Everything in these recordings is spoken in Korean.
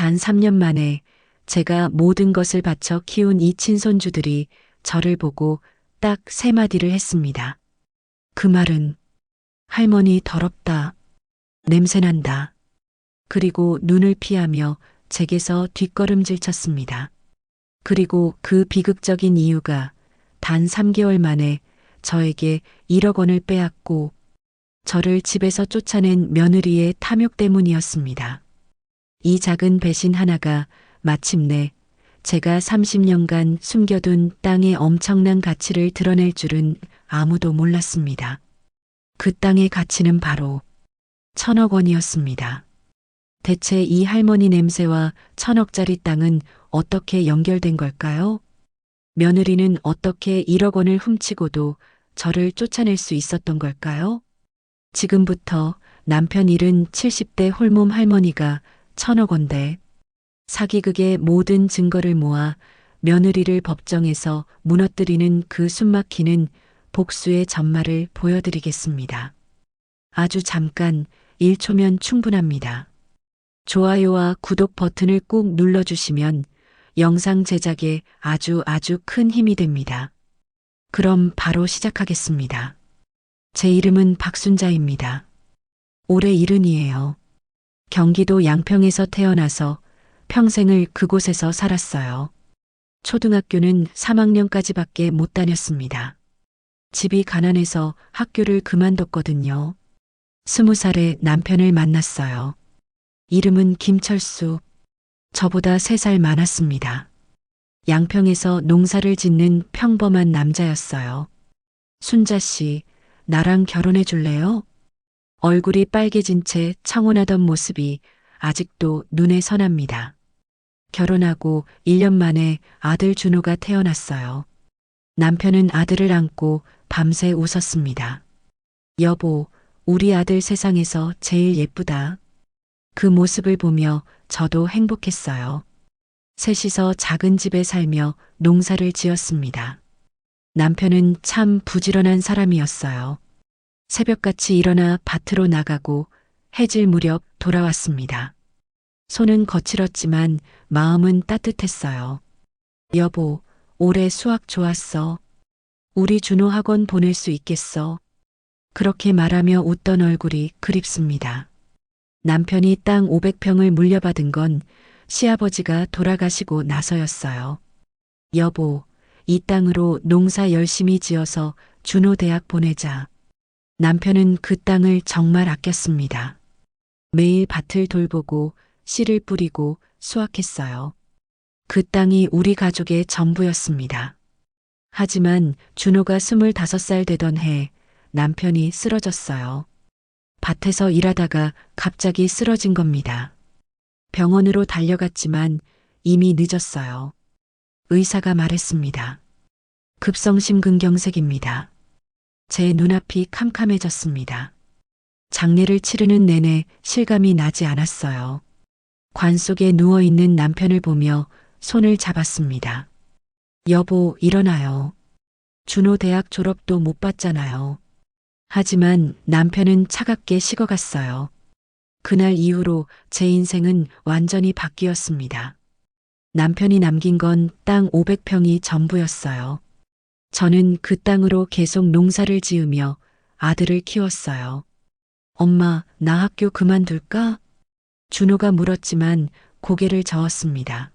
단 3년 만에 제가 모든 것을 바쳐 키운 이 친손주들이 저를 보고 딱 세 마디를 했습니다. 그 말은 할머니 더럽다, 냄새난다. 그리고 눈을 피하며 제게서 뒷걸음질 쳤습니다. 그리고 그 비극적인 이유가 단 3개월 만에 저에게 1억 원을 빼앗고 저를 집에서 쫓아낸 며느리의 탐욕 때문이었습니다. 이 작은 배신 하나가 마침내 제가 30년간 숨겨둔 땅의 엄청난 가치를 드러낼 줄은 아무도 몰랐습니다. 그 땅의 가치는 바로 1,000억 원이었습니다. 대체 이 할머니 냄새와 1,000억짜리 땅은 어떻게 연결된 걸까요? 며느리는 어떻게 1억 원을 훔치고도 저를 쫓아낼 수 있었던 걸까요? 지금부터 남편 잃은 70대 홀몸 할머니가 1,000억 원대 사기극의 모든 증거를 모아 며느리를 법정에서 무너뜨리는 그 숨막히는 복수의 전말을 보여드리겠습니다. 아주 잠깐 1초면 충분합니다. 좋아요와 구독 버튼을 꾹 눌러주시면 영상 제작에 아주 큰 힘이 됩니다. 그럼 바로 시작하겠습니다. 제 이름은 박순자입니다. 올해 70이에요. 경기도 양평에서 태어나서 평생을 그곳에서 살았어요. 초등학교는 3학년까지밖에 못 다녔습니다. 집이 가난해서 학교를 그만뒀거든요. 20살에 남편을 만났어요. 이름은 김철수. 저보다 3살 많았습니다. 양평에서 농사를 짓는 평범한 남자였어요. 순자 씨, 나랑 결혼해 줄래요? 얼굴이 빨개진 채 청혼하던 모습이 아직도 눈에 선합니다. 결혼하고 1년 만에 아들 준호가 태어났어요. 남편은 아들을 안고 밤새 웃었습니다. 여보, 우리 아들 세상에서 제일 예쁘다. 그 모습을 보며 저도 행복했어요. 셋이서 작은 집에 살며 농사를 지었습니다. 남편은 참 부지런한 사람이었어요. 새벽같이 일어나 밭으로 나가고 해질 무렵 돌아왔습니다. 손은 거칠었지만 마음은 따뜻했어요. 여보, 올해 수학 좋았어. 우리 준호 학원 보낼 수 있겠어. 그렇게 말하며 웃던 얼굴이 그립습니다. 남편이 땅 500평을 물려받은 건 시아버지가 돌아가시고 나서였어요. 여보, 이 땅으로 농사 열심히 지어서 준호 대학 보내자. 남편은 그 땅을 정말 아꼈습니다. 매일 밭을 돌보고 씨를 뿌리고 수확했어요. 그 땅이 우리 가족의 전부였습니다. 하지만 준호가 25살 되던 해 남편이 쓰러졌어요. 밭에서 일하다가 갑자기 쓰러진 겁니다. 병원으로 달려갔지만 이미 늦었어요. 의사가 말했습니다. 급성심근경색입니다. 제 눈앞이 캄캄해졌습니다. 장례를 치르는 내내 실감이 나지 않았어요. 관 속에 누워있는 남편을 보며 손을 잡았습니다. 여보, 일어나요. 준호 대학 졸업도 못 봤잖아요. 하지만 남편은 차갑게 식어갔어요. 그날 이후로 제 인생은 완전히 바뀌었습니다. 남편이 남긴 건 땅 500평이 전부였어요. 저는 그 땅으로 계속 농사를 지으며 아들을 키웠어요. 엄마, 나 학교 그만둘까? 준호가 물었지만 고개를 저었습니다.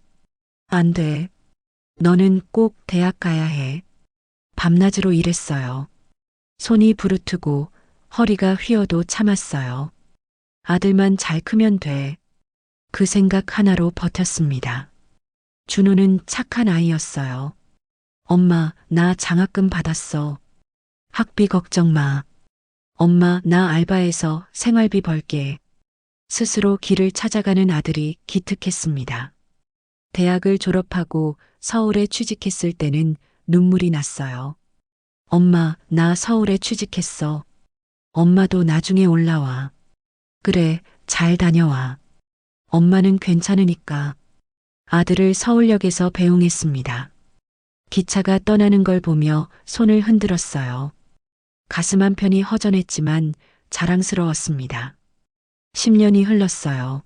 안 돼. 너는 꼭 대학 가야 해. 밤낮으로 일했어요. 손이 부르트고 허리가 휘어도 참았어요. 아들만 잘 크면 돼. 그 생각 하나로 버텼습니다. 준호는 착한 아이였어요. 엄마, 나 장학금 받았어. 학비 걱정 마. 엄마, 나 알바해서 생활비 벌게. 스스로 길을 찾아가는 아들이 기특했습니다. 대학을 졸업하고 서울에 취직했을 때는 눈물이 났어요. 엄마, 나 서울에 취직했어. 엄마도 나중에 올라와. 그래, 잘 다녀와. 엄마는 괜찮으니까. 아들을 서울역에서 배웅했습니다. 기차가 떠나는 걸 보며 손을 흔들었어요. 가슴 한편이 허전했지만 자랑스러웠습니다. 10년이 흘렀어요.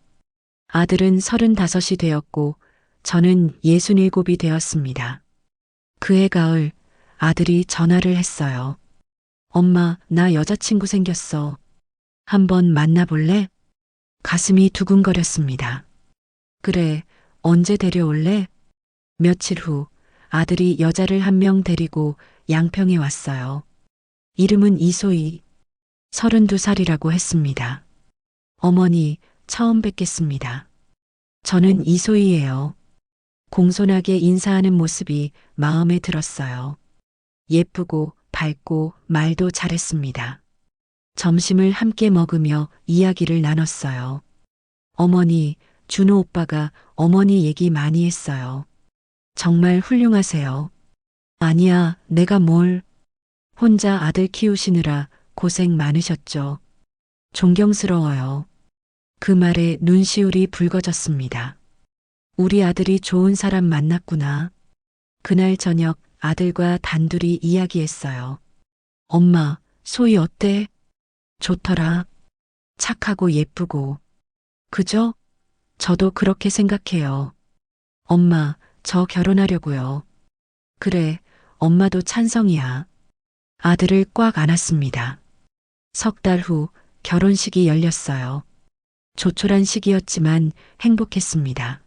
아들은 35이 되었고 저는 67이 되었습니다. 그해 가을 아들이 전화를 했어요. 엄마, 나 여자친구 생겼어. 한번 만나볼래? 가슴이 두근거렸습니다. 그래, 언제 데려올래? 며칠 후 아들이 여자를 한 명 데리고 양평에 왔어요. 이름은 이소희, 32살이라고 했습니다. 어머니, 처음 뵙겠습니다. 저는 이소희예요. 공손하게 인사하는 모습이 마음에 들었어요. 예쁘고 밝고 말도 잘했습니다. 점심을 함께 먹으며 이야기를 나눴어요. 어머니, 준호 오빠가 어머니 얘기 많이 했어요. 정말 훌륭하세요. 아니야, 내가 뭘. 혼자 아들 키우시느라 고생 많으셨죠. 존경스러워요. 그 말에 눈시울이 붉어졌습니다. 우리 아들이 좋은 사람 만났구나. 그날 저녁 아들과 단둘이 이야기했어요. 엄마, 소희 어때? 좋더라. 착하고 예쁘고. 그죠? 저도 그렇게 생각해요. 엄마, 저 결혼하려고요. 그래, 엄마도 찬성이야. 아들을 꽉 안았습니다. 석 달 후 결혼식이 열렸어요. 조촐한 시기였지만 행복했습니다.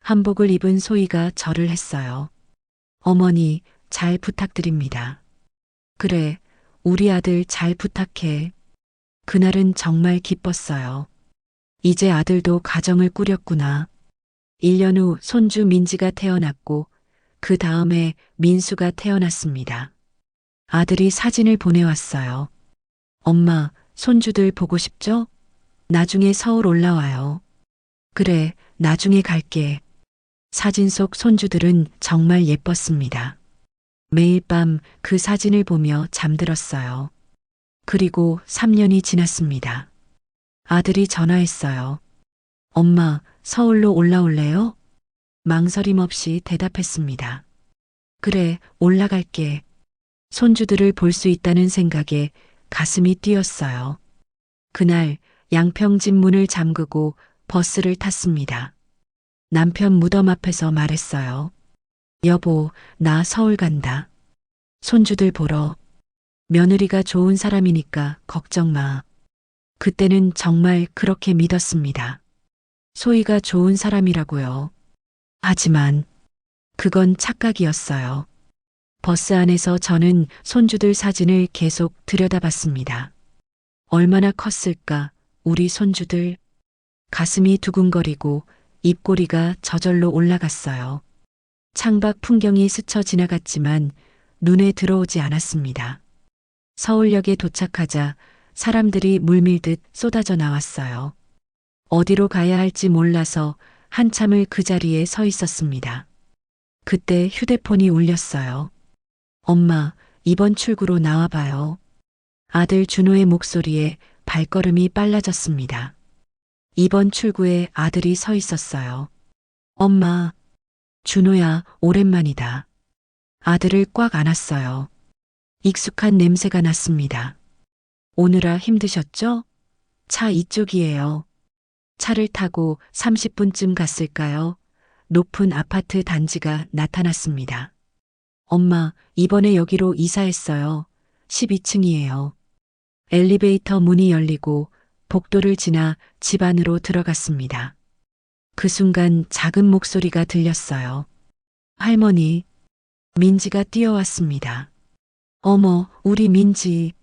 한복을 입은 소희가 절을 했어요. 어머니, 잘 부탁드립니다. 그래, 우리 아들 잘 부탁해. 그날은 정말 기뻤어요. 이제 아들도 가정을 꾸렸구나. 1년 후 손주 민지가 태어났고 그 다음에 민수가 태어났습니다. 아들이 사진을 보내왔어요. 엄마, 손주들 보고 싶죠? 나중에 서울 올라와요. 그래, 나중에 갈게. 사진 속 손주들은 정말 예뻤습니다. 매일 밤 그 사진을 보며 잠들었어요. 그리고 3년이 지났습니다. 아들이 전화했어요. 엄마, 서울로 올라올래요? 망설임 없이 대답했습니다. 그래, 올라갈게. 손주들을 볼 수 있다는 생각에 가슴이 뛰었어요. 그날 양평 집 문을 잠그고 버스를 탔습니다. 남편 무덤 앞에서 말했어요. 여보, 나 서울 간다. 손주들 보러. 며느리가 좋은 사람이니까 걱정 마. 그때는 정말 그렇게 믿었습니다. 소희가 좋은 사람이라고요. 하지만 그건 착각이었어요. 버스 안에서 저는 손주들 사진을 계속 들여다봤습니다. 얼마나 컸을까, 우리 손주들. 가슴이 두근거리고 입꼬리가 저절로 올라갔어요. 창밖 풍경이 스쳐 지나갔지만 눈에 들어오지 않았습니다. 서울역에 도착하자 사람들이 물밀듯 쏟아져 나왔어요. 어디로 가야 할지 몰라서 한참을 그 자리에 서 있었습니다. 그때 휴대폰이 울렸어요. 엄마, 이번 출구로 나와봐요. 아들 준호의 목소리에 발걸음이 빨라졌습니다. 이번 출구에 아들이 서 있었어요. 엄마, 준호야, 오랜만이다. 아들을 꽉 안았어요. 익숙한 냄새가 났습니다. 오느라 힘드셨죠? 차 이쪽이에요. 차를 타고 30분쯤 갔을까요? 높은 아파트 단지가 나타났습니다. 엄마, 이번에 여기로 이사했어요. 12층이에요. 엘리베이터 문이 열리고 복도를 지나 집 안으로 들어갔습니다. 그 순간 작은 목소리가 들렸어요. 할머니, 민지가 뛰어왔습니다. 어머, 우리 민지.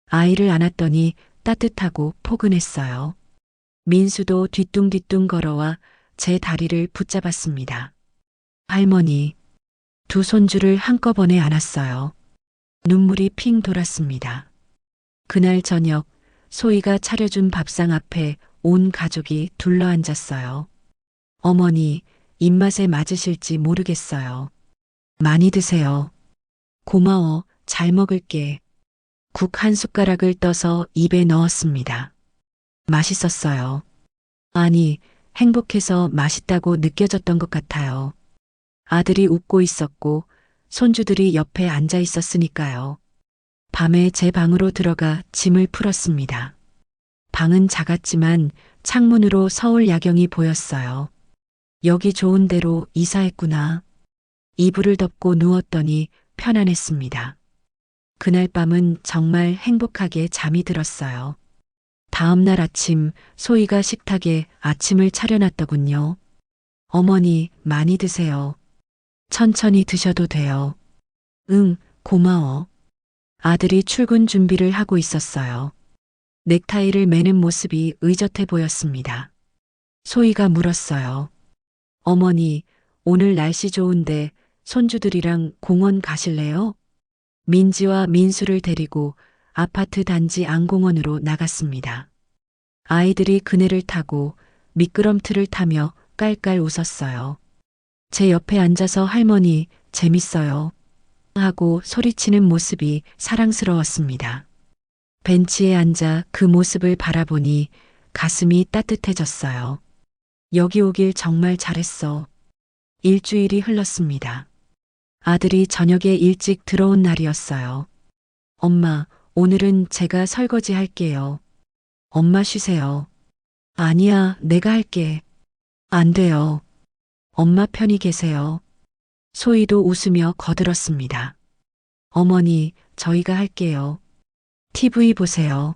아이를 안았더니 따뜻하고 포근했어요. 민수도 뒤뚱뒤뚱 걸어와 제 다리를 붙잡았습니다. 할머니, 두 손주를 한꺼번에 안았어요. 눈물이 핑 돌았습니다. 그날 저녁 소희가 차려준 밥상 앞에 온 가족이 둘러앉았어요. 어머니, 입맛에 맞으실지 모르겠어요. 많이 드세요. 고마워, 잘 먹을게. 국 한 숟가락을 떠서 입에 넣었습니다. 맛있었어요. 아니, 행복해서 맛있다고 느껴졌던 것 같아요. 아들이 웃고 있었고 손주들이 옆에 앉아 있었으니까요. 밤에 제 방으로 들어가 짐을 풀었습니다. 방은 작았지만 창문으로 서울 야경이 보였어요. 여기 좋은 데로 이사했구나. 이불을 덮고 누웠더니 편안했습니다. 그날 밤은 정말 행복하게 잠이 들었어요. 다음 날 아침 소희가 식탁에 아침을 차려놨더군요. 어머니 많이 드세요. 천천히 드셔도 돼요. 응, 고마워. 아들이 출근 준비를 하고 있었어요. 넥타이를 매는 모습이 의젓해 보였습니다. 소희가 물었어요. 어머니, 오늘 날씨 좋은데 손주들이랑 공원 가실래요? 민지와 민수를 데리고 아파트 단지 안공원으로 나갔습니다. 아이들이 그네를 타고 미끄럼틀을 타며 깔깔 웃었어요. 제 옆에 앉아서 할머니, 재밌어요. 하고 소리치는 모습이 사랑스러웠습니다. 벤치에 앉아 그 모습을 바라보니 가슴이 따뜻해졌어요. 여기 오길 정말 잘했어. 일주일이 흘렀습니다. 아들이 저녁에 일찍 들어온 날이었어요. 엄마, 오늘은 제가 설거지 할게요. 엄마 쉬세요. 아니야, 내가 할게. 안 돼요. 엄마 편히 계세요. 소희도 웃으며 거들었습니다. 어머니, 저희가 할게요. TV 보세요.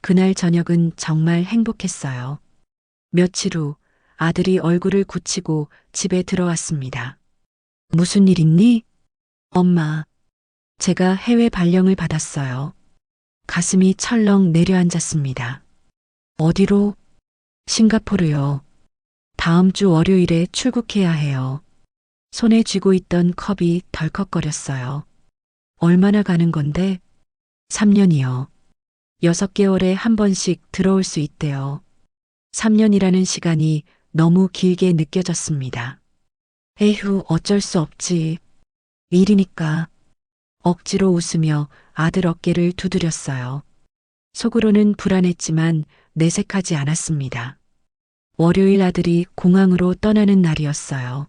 그날 저녁은 정말 행복했어요. 며칠 후 아들이 얼굴을 굳히고 집에 들어왔습니다. 무슨 일 있니? 엄마, 제가 해외 발령을 받았어요. 가슴이 철렁 내려앉았습니다. 어디로? 싱가포르요. 다음 주 월요일에 출국해야 해요. 손에 쥐고 있던 컵이 덜컥거렸어요. 얼마나 가는 건데? 3년이요. 6개월에 한 번씩 들어올 수 있대요. 3년이라는 시간이 너무 길게 느껴졌습니다. 에휴, 어쩔 수 없지. 일이니까. 억지로 웃으며 아들 어깨를 두드렸어요. 속으로는 불안했지만 내색하지 않았습니다. 월요일 아들이 공항으로 떠나는 날이었어요.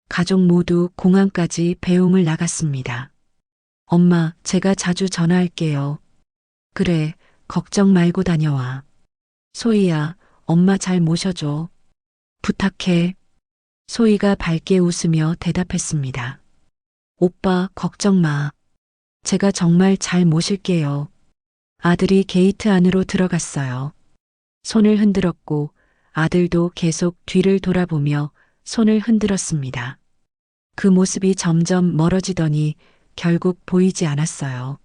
가족 모두 공항까지 배웅을 나갔습니다. 엄마, 제가 자주 전화할게요. 그래, 걱정 말고 다녀와. 소희야, 엄마 잘 모셔줘. 부탁해. 소희가 밝게 웃으며 대답했습니다. 오빠, 걱정 마. 제가 정말 잘 모실게요. 아들이 게이트 안으로 들어갔어요. 손을 흔들었고 아들도 계속 뒤를 돌아보며 손을 흔들었습니다. 그 모습이 점점 멀어지더니 결국 보이지 않았어요.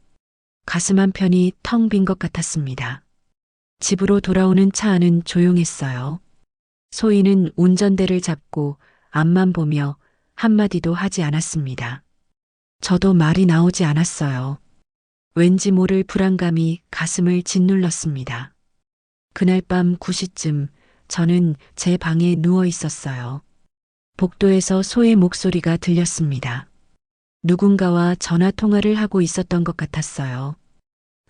가슴 한편이 텅 빈 것 같았습니다. 집으로 돌아오는 차 안은 조용했어요. 소희는 운전대를 잡고 앞만 보며 한마디도 하지 않았습니다. 저도 말이 나오지 않았어요. 왠지 모를 불안감이 가슴을 짓눌렀습니다. 그날 밤 9시쯤 저는 제 방에 누워 있었어요. 복도에서 소의 목소리가 들렸습니다. 누군가와 전화 통화를 하고 있었던 것 같았어요.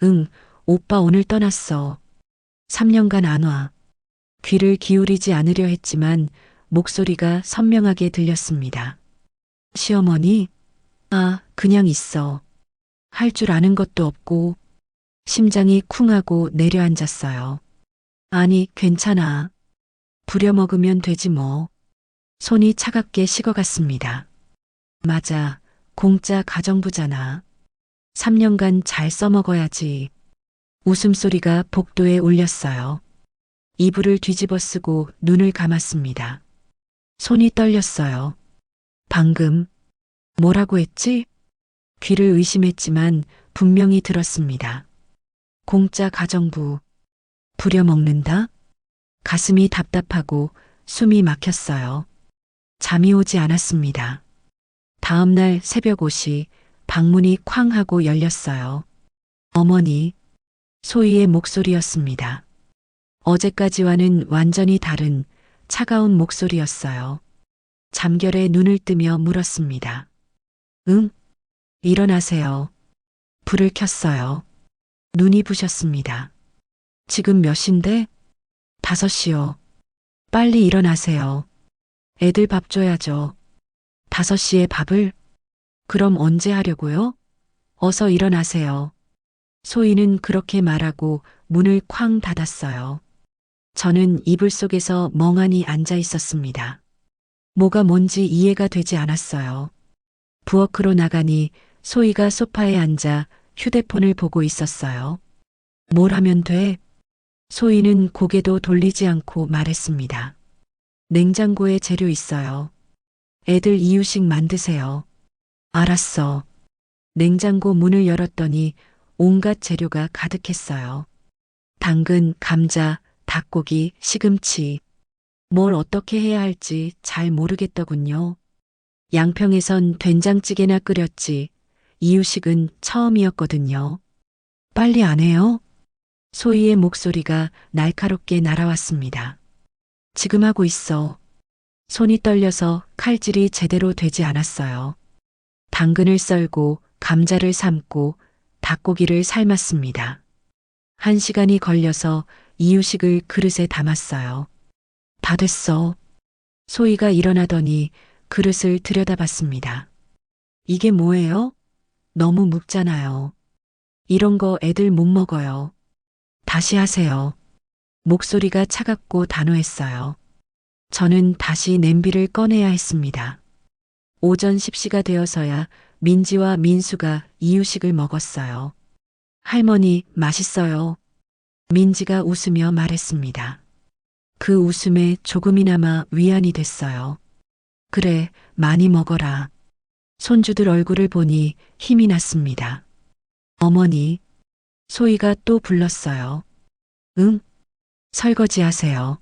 응, 오빠 오늘 떠났어. 3년간 안 와. 귀를 기울이지 않으려 했지만 목소리가 선명하게 들렸습니다. 시어머니? 아, 그냥 있어. 할 줄 아는 것도 없고 심장이 쿵하고 내려앉았어요. 아니, 괜찮아. 부려먹으면 되지 뭐. 손이 차갑게 식어갔습니다. 맞아. 공짜 가정부잖아. 3년간 잘 써먹어야지. 웃음소리가 복도에 울렸어요. 이불을 뒤집어 쓰고 눈을 감았습니다. 손이 떨렸어요. 방금 뭐라고 했지? 귀를 의심했지만 분명히 들었습니다. 공짜 가정부. 부려먹는다? 가슴이 답답하고 숨이 막혔어요. 잠이 오지 않았습니다. 다음 날 새벽 5시 방문이 쾅 하고 열렸어요. 어머니, 소희의 목소리였습니다. 어제까지와는 완전히 다른 차가운 목소리였어요. 잠결에 눈을 뜨며 물었습니다. 응? 일어나세요. 불을 켰어요. 눈이 부셨습니다. 지금 몇 시인데? 5시요. 빨리 일어나세요. 애들 밥 줘야죠. 5시에 밥을? 그럼 언제 하려고요? 어서 일어나세요. 소희는 그렇게 말하고 문을 쾅 닫았어요. 저는 이불 속에서 멍하니 앉아 있었습니다. 뭐가 뭔지 이해가 되지 않았어요. 부엌으로 나가니 소희가 소파에 앉아 휴대폰을 보고 있었어요. 뭘 하면 돼? 소희는 고개도 돌리지 않고 말했습니다. 냉장고에 재료 있어요. 애들 이유식 만드세요. 알았어. 냉장고 문을 열었더니 온갖 재료가 가득했어요. 당근, 감자, 닭고기, 시금치. 뭘 어떻게 해야 할지 잘 모르겠더군요. 양평에선 된장찌개나 끓였지. 이유식은 처음이었거든요. 빨리 안 해요? 소희의 목소리가 날카롭게 날아왔습니다. 지금 하고 있어. 손이 떨려서 칼질이 제대로 되지 않았어요. 당근을 썰고 감자를 삶고 닭고기를 삶았습니다. 1시간이 걸려서 이유식을 그릇에 담았어요. 다 됐어. 소희가 일어나더니 그릇을 들여다봤습니다. 이게 뭐예요? 너무 묵잖아요. 이런 거 애들 못 먹어요. 다시 하세요. 목소리가 차갑고 단호했어요. 저는 다시 냄비를 꺼내야 했습니다. 오전 10시가 되어서야 민지와 민수가 이유식을 먹었어요. 할머니, 맛있어요. 민지가 웃으며 말했습니다. 그 웃음에 조금이나마 위안이 됐어요. 그래, 많이 먹어라. 손주들 얼굴을 보니 힘이 났습니다. 어머니, 소희가 또 불렀어요. 응? 설거지 하세요.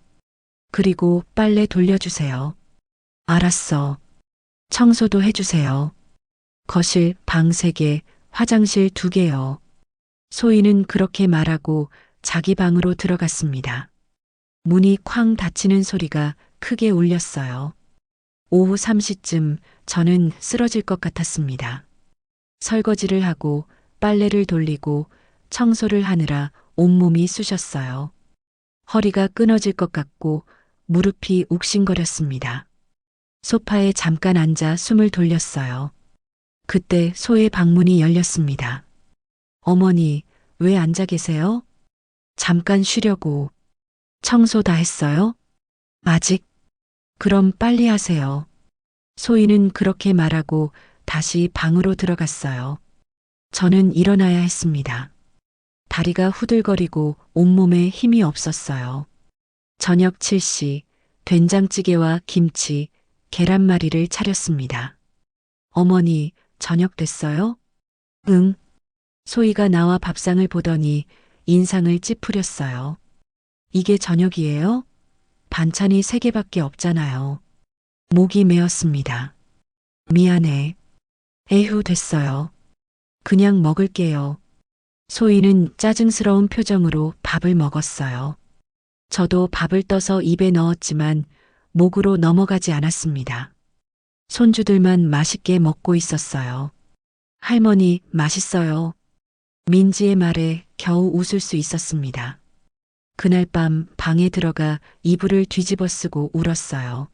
그리고 빨래 돌려주세요. 알았어. 청소도 해주세요. 거실 방 3개, 화장실 2개요. 소희는 그렇게 말하고 자기 방으로 들어갔습니다. 문이 쾅 닫히는 소리가 크게 울렸어요. 오후 3시쯤 저는 쓰러질 것 같았습니다. 설거지를 하고 빨래를 돌리고 청소를 하느라 온몸이 쑤셨어요. 허리가 끊어질 것 같고 무릎이 욱신거렸습니다. 소파에 잠깐 앉아 숨을 돌렸어요. 그때 소의 방문이 열렸습니다. 어머니, 왜 앉아 계세요? 잠깐 쉬려고. 청소 다 했어요? 아직? 그럼 빨리 하세요. 소희는 그렇게 말하고 다시 방으로 들어갔어요. 저는 일어나야 했습니다. 다리가 후들거리고 온몸에 힘이 없었어요. 저녁 7시 된장찌개와 김치, 계란말이를 차렸습니다. 어머니, 저녁 됐어요? 응. 소희가 나와 밥상을 보더니 인상을 찌푸렸어요. 이게 저녁이에요? 반찬이 3개밖에 없잖아요. 목이 메었습니다. 미안해. 에휴, 됐어요. 그냥 먹을게요. 소희는 짜증스러운 표정으로 밥을 먹었어요. 저도 밥을 떠서 입에 넣었지만 목으로 넘어가지 않았습니다. 손주들만 맛있게 먹고 있었어요. 할머니, 맛있어요. 민지의 말에 겨우 웃을 수 있었습니다. 그날 밤 방에 들어가 이불을 뒤집어 쓰고 울었어요.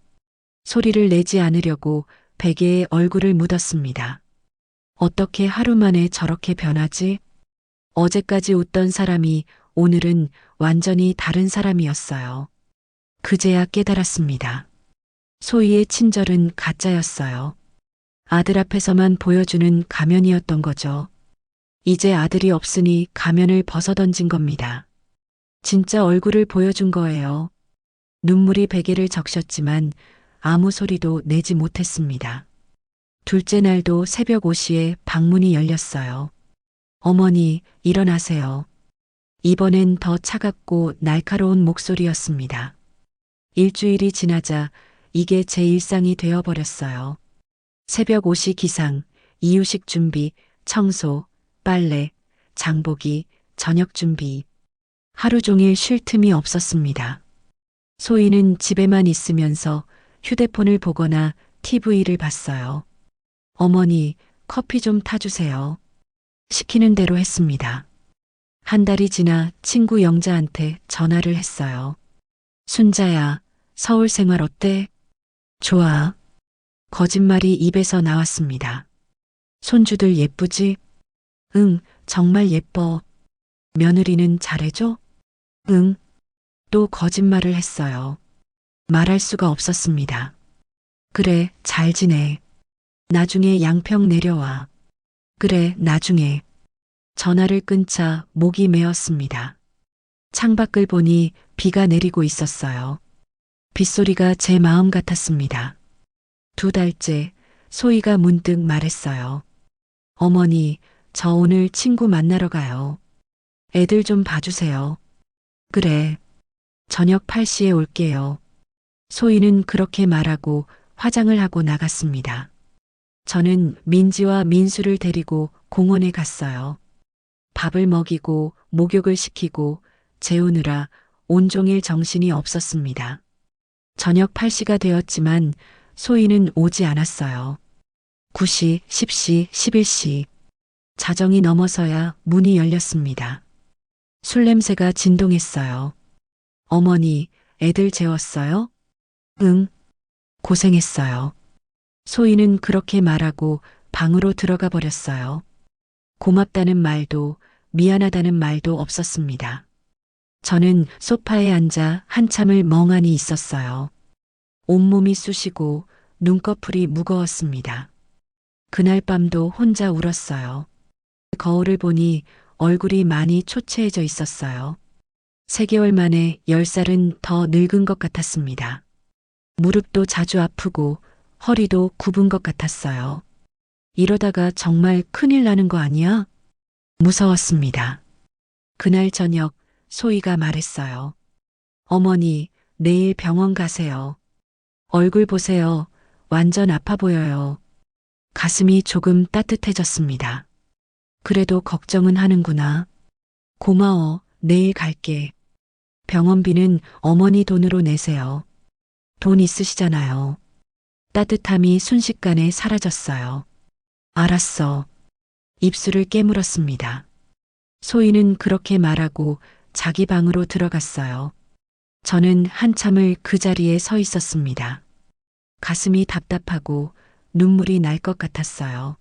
소리를 내지 않으려고 베개에 얼굴을 묻었습니다. 어떻게 하루 만에 저렇게 변하지? 어제까지 웃던 사람이 오늘은 완전히 다른 사람이었어요. 그제야 깨달았습니다. 소희의 친절은 가짜였어요. 아들 앞에서만 보여주는 가면이었던 거죠. 이제 아들이 없으니 가면을 벗어던진 겁니다. 진짜 얼굴을 보여준 거예요. 눈물이 베개를 적셨지만 아무 소리도 내지 못했습니다. 둘째 날도 새벽 5시에 방문이 열렸어요. 어머니, 일어나세요. 이번엔 더 차갑고 날카로운 목소리였습니다. 일주일이 지나자 이게 제 일상이 되어버렸어요. 새벽 5시 기상, 이유식 준비, 청소, 빨래, 장보기, 저녁 준비. 하루 종일 쉴 틈이 없었습니다. 소희는 집에만 있으면서 휴대폰을 보거나 TV를 봤어요. 어머니, 커피 좀 타주세요. 시키는 대로 했습니다. 한 달이 지나 친구 영자한테 전화를 했어요. 순자야, 서울 생활 어때? 좋아. 거짓말이 입에서 나왔습니다. 손주들 예쁘지? 응, 정말 예뻐. 며느리는 잘해줘? 응. 또 거짓말을 했어요. 말할 수가 없었습니다. 그래, 잘 지내. 나중에 양평 내려와. 그래, 나중에. 전화를 끊자 목이 메었습니다. 창밖을 보니 비가 내리고 있었어요. 빗소리가 제 마음 같았습니다. 2달째 소희가 문득 말했어요. 어머니, 저 오늘 친구 만나러 가요. 애들 좀 봐주세요. 그래. 저녁 8시에 올게요. 소희는 그렇게 말하고 화장을 하고 나갔습니다. 저는 민지와 민수를 데리고 공원에 갔어요. 밥을 먹이고 목욕을 시키고 재우느라 온종일 정신이 없었습니다. 저녁 8시가 되었지만 소희는 오지 않았어요. 9시, 10시, 11시. 자정이 넘어서야 문이 열렸습니다. 술 냄새가 진동했어요. 어머니, 애들 재웠어요? 응. 고생했어요. 소희는 그렇게 말하고 방으로 들어가 버렸어요. 고맙다는 말도 미안하다는 말도 없었습니다. 저는 소파에 앉아 한참을 멍하니 있었어요. 온몸이 쑤시고 눈꺼풀이 무거웠습니다. 그날 밤도 혼자 울었어요. 거울을 보니 얼굴이 많이 초췌해져 있었어요. 3개월 만에 10살은 더 늙은 것 같았습니다. 무릎도 자주 아프고 허리도 굽은 것 같았어요. 이러다가 정말 큰일 나는 거 아니야? 무서웠습니다. 그날 저녁 소희가 말했어요. 어머니, 내일 병원 가세요. 얼굴 보세요. 완전 아파 보여요. 가슴이 조금 따뜻해졌습니다. 그래도 걱정은 하는구나. 고마워. 내일 갈게. 병원비는 어머니 돈으로 내세요. 돈 있으시잖아요. 따뜻함이 순식간에 사라졌어요. 알았어. 입술을 깨물었습니다. 소희는 그렇게 말하고 자기 방으로 들어갔어요. 저는 한참을 그 자리에 서 있었습니다. 가슴이 답답하고 눈물이 날 것 같았어요.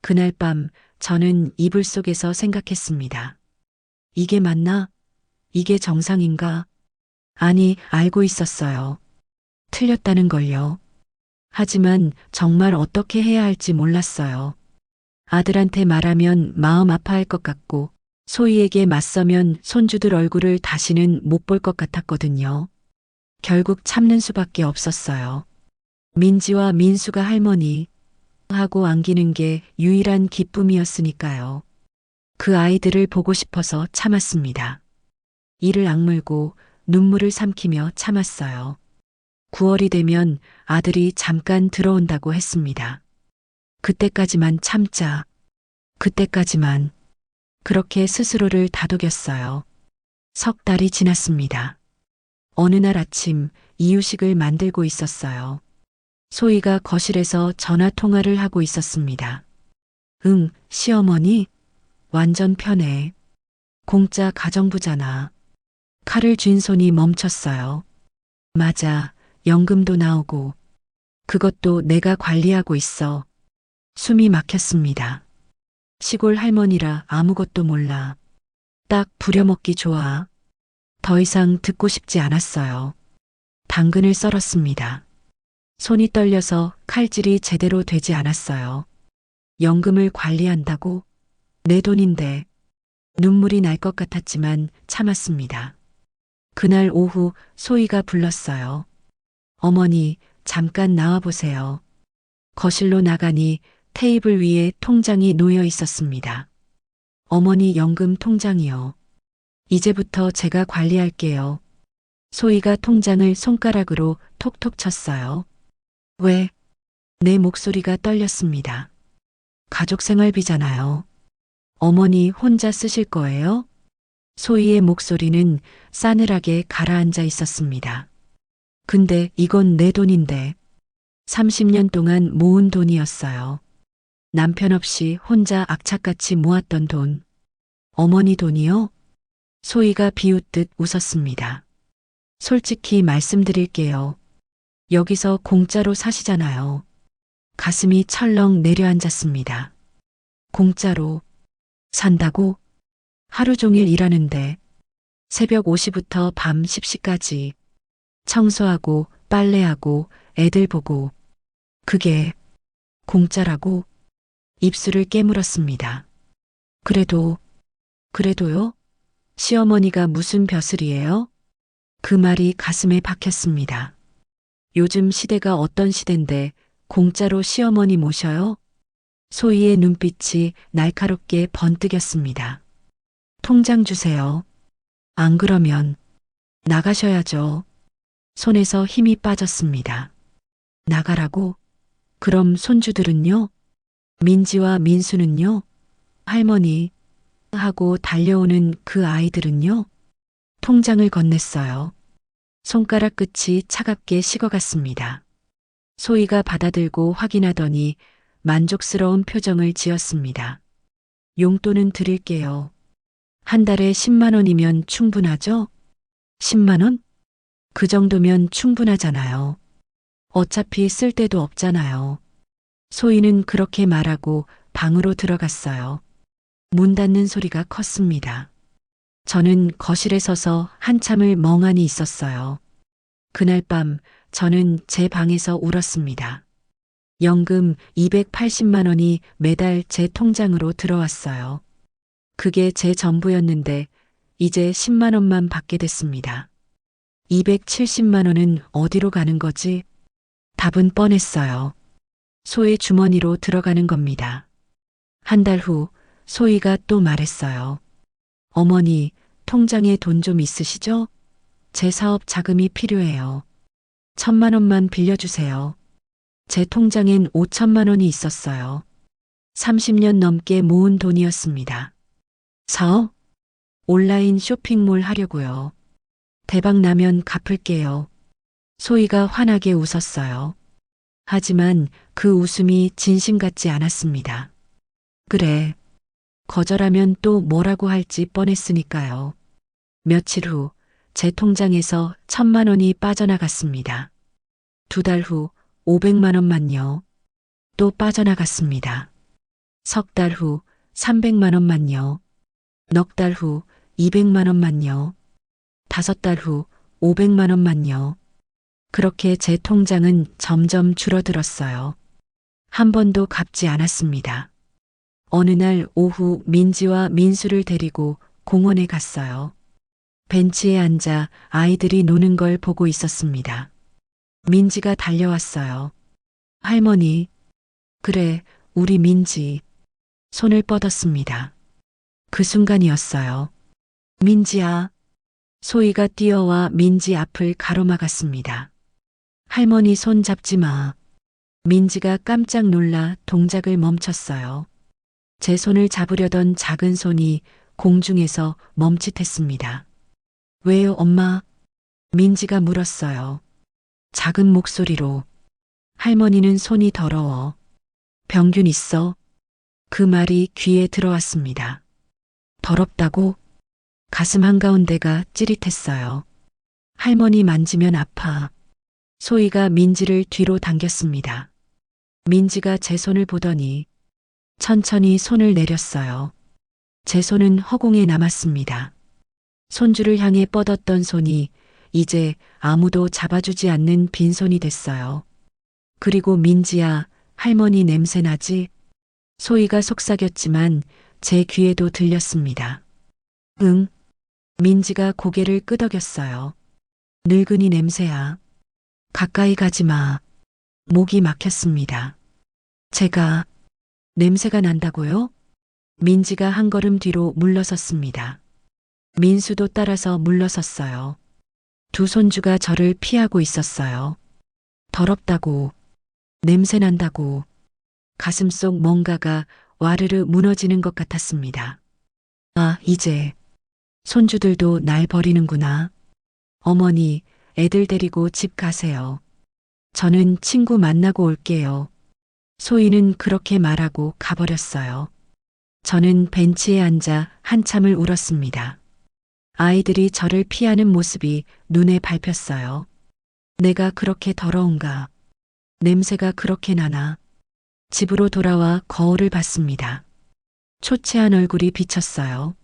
그날 밤 저는 이불 속에서 생각했습니다. 이게 맞나? 이게 정상인가? 아니, 알고 있었어요. 틀렸다는 걸요. 하지만 정말 어떻게 해야 할지 몰랐어요. 아들한테 말하면 마음 아파할 것 같고 소희에게 맞서면 손주들 얼굴을 다시는 못 볼 것 같았거든요. 결국 참는 수밖에 없었어요. 민지와 민수가 할머니 하고 안기는 게 유일한 기쁨이었으니까요. 그 아이들을 보고 싶어서 참았습니다. 이를 악물고 눈물을 삼키며 참았어요. 9월이 되면 아들이 잠깐 들어온다고 했습니다. 그때까지만 참자. 그때까지만. 그렇게 스스로를 다독였어요. 3달이 지났습니다. 어느 날 아침 이유식을 만들고 있었어요. 소희가 거실에서 전화 통화를 하고 있었습니다. 응, 시어머니? 완전 편해. 공짜 가정부잖아. 칼을 쥔 손이 멈췄어요. 맞아, 연금도 나오고. 그것도 내가 관리하고 있어. 숨이 막혔습니다. 시골 할머니라 아무것도 몰라. 딱 부려먹기 좋아. 더 이상 듣고 싶지 않았어요. 당근을 썰었습니다. 손이 떨려서 칼질이 제대로 되지 않았어요. 연금을 관리한다고? 내 돈인데. 눈물이 날 것 같았지만 참았습니다. 그날 오후 소희가 불렀어요. 어머니, 잠깐 나와보세요. 거실로 나가니 테이블 위에 통장이 놓여 있었습니다. 어머니 연금 통장이요. 이제부터 제가 관리할게요. 소희가 통장을 손가락으로 톡톡 쳤어요. 왜? 내 목소리가 떨렸습니다. 가족 생활비잖아요. 어머니 혼자 쓰실 거예요? 소희의 목소리는 싸늘하게 가라앉아 있었습니다. 근데 이건 내 돈인데. 30년 동안 모은 돈이었어요. 남편 없이 혼자 악착같이 모았던 돈. 어머니 돈이요? 소희가 비웃듯 웃었습니다. 솔직히 말씀드릴게요. 여기서 공짜로 사시잖아요. 가슴이 철렁 내려앉았습니다. 공짜로 산다고? 하루 종일 일하는데 새벽 5시부터 밤 10시까지 청소하고 빨래하고 애들 보고 그게 공짜라고 입술을 깨물었습니다. 그래도요? 시어머니가 무슨 벼슬이에요? 그 말이 가슴에 박혔습니다. 요즘 시대가 어떤 시대인데 공짜로 시어머니 모셔요? 소희의 눈빛이 날카롭게 번뜩였습니다. 통장 주세요. 안 그러면 나가셔야죠. 손에서 힘이 빠졌습니다. 나가라고? 그럼 손주들은요? 민지와 민수는요? 할머니 하고 달려오는 그 아이들은요? 통장을 건넸어요. 손가락 끝이 차갑게 식어갔습니다. 소희가 받아들고 확인하더니 만족스러운 표정을 지었습니다. 용돈은 드릴게요. 한 달에 10만 원이면 충분하죠? 10만 원? 그 정도면 충분하잖아요. 어차피 쓸 데도 없잖아요. 소희는 그렇게 말하고 방으로 들어갔어요. 문 닫는 소리가 컸습니다. 저는 거실에 서서 한참을 멍하니 있었어요. 그날 밤 저는 제 방에서 울었습니다. 연금 280만 원이 매달 제 통장으로 들어왔어요. 그게 제 전부였는데 이제 10만 원만 받게 됐습니다. 270만 원은 어디로 가는 거지? 답은 뻔했어요. 소의 주머니로 들어가는 겁니다. 한 달 후 소희가 또 말했어요. 어머니, 통장에 돈 좀 있으시죠? 제 사업 자금이 필요해요. 1,000만 원만 빌려주세요. 제 통장엔 5천만 원이 있었어요. 30년 넘게 모은 돈이었습니다. 사업? 온라인 쇼핑몰 하려고요. 대박 나면 갚을게요. 소희가 환하게 웃었어요. 하지만 그 웃음이 진심 같지 않았습니다. 그래. 거절하면 또 뭐라고 할지 뻔했으니까요. 며칠 후 제 통장에서 1,000만 원이 빠져나갔습니다. 2달 후 500만 원만요. 또 빠져나갔습니다. 석 달 후 300만 원만요. 넉 달 후 200만 원만요. 5달 후 500만 원만요. 그렇게 제 통장은 점점 줄어들었어요. 한 번도 갚지 않았습니다. 어느 날 오후 민지와 민수를 데리고 공원에 갔어요. 벤치에 앉아 아이들이 노는 걸 보고 있었습니다. 민지가 달려왔어요. 할머니, 그래, 우리 민지. 손을 뻗었습니다. 그 순간이었어요. 민지야. 소희가 뛰어와 민지 앞을 가로막았습니다. 할머니 손 잡지 마. 민지가 깜짝 놀라 동작을 멈췄어요. 제 손을 잡으려던 작은 손이 공중에서 멈칫했습니다. 왜요, 엄마? 민지가 물었어요. 작은 목소리로. 할머니는 손이 더러워. 병균 있어? 그 말이 귀에 들어왔습니다. 더럽다고? 가슴 한가운데가 찌릿했어요. 할머니 만지면 아파. 소희가 민지를 뒤로 당겼습니다. 민지가 제 손을 보더니 천천히 손을 내렸어요. 제 손은 허공에 남았습니다. 손주를 향해 뻗었던 손이 이제 아무도 잡아주지 않는 빈손이 됐어요. 그리고 민지야, 할머니 냄새 나지? 소희가 속삭였지만 제 귀에도 들렸습니다. 응. 민지가 고개를 끄덕였어요. 늙은이 냄새야. 가까이 가지 마. 목이 막혔습니다. 제가 냄새가 난다고요? 민지가 한 걸음 뒤로 물러섰습니다. 민수도 따라서 물러섰어요. 두 손주가 저를 피하고 있었어요. 더럽다고, 냄새 난다고, 가슴속 뭔가가 와르르 무너지는 것 같았습니다. 아, 이제 손주들도 날 버리는구나. 어머니, 애들 데리고 집 가세요. 저는 친구 만나고 올게요. 소희는 그렇게 말하고 가버렸어요. 저는 벤치에 앉아 한참을 울었습니다. 아이들이 저를 피하는 모습이 눈에 밟혔어요. 내가 그렇게 더러운가? 냄새가 그렇게 나나? 집으로 돌아와 거울을 봤습니다. 초췌한 얼굴이 비쳤어요.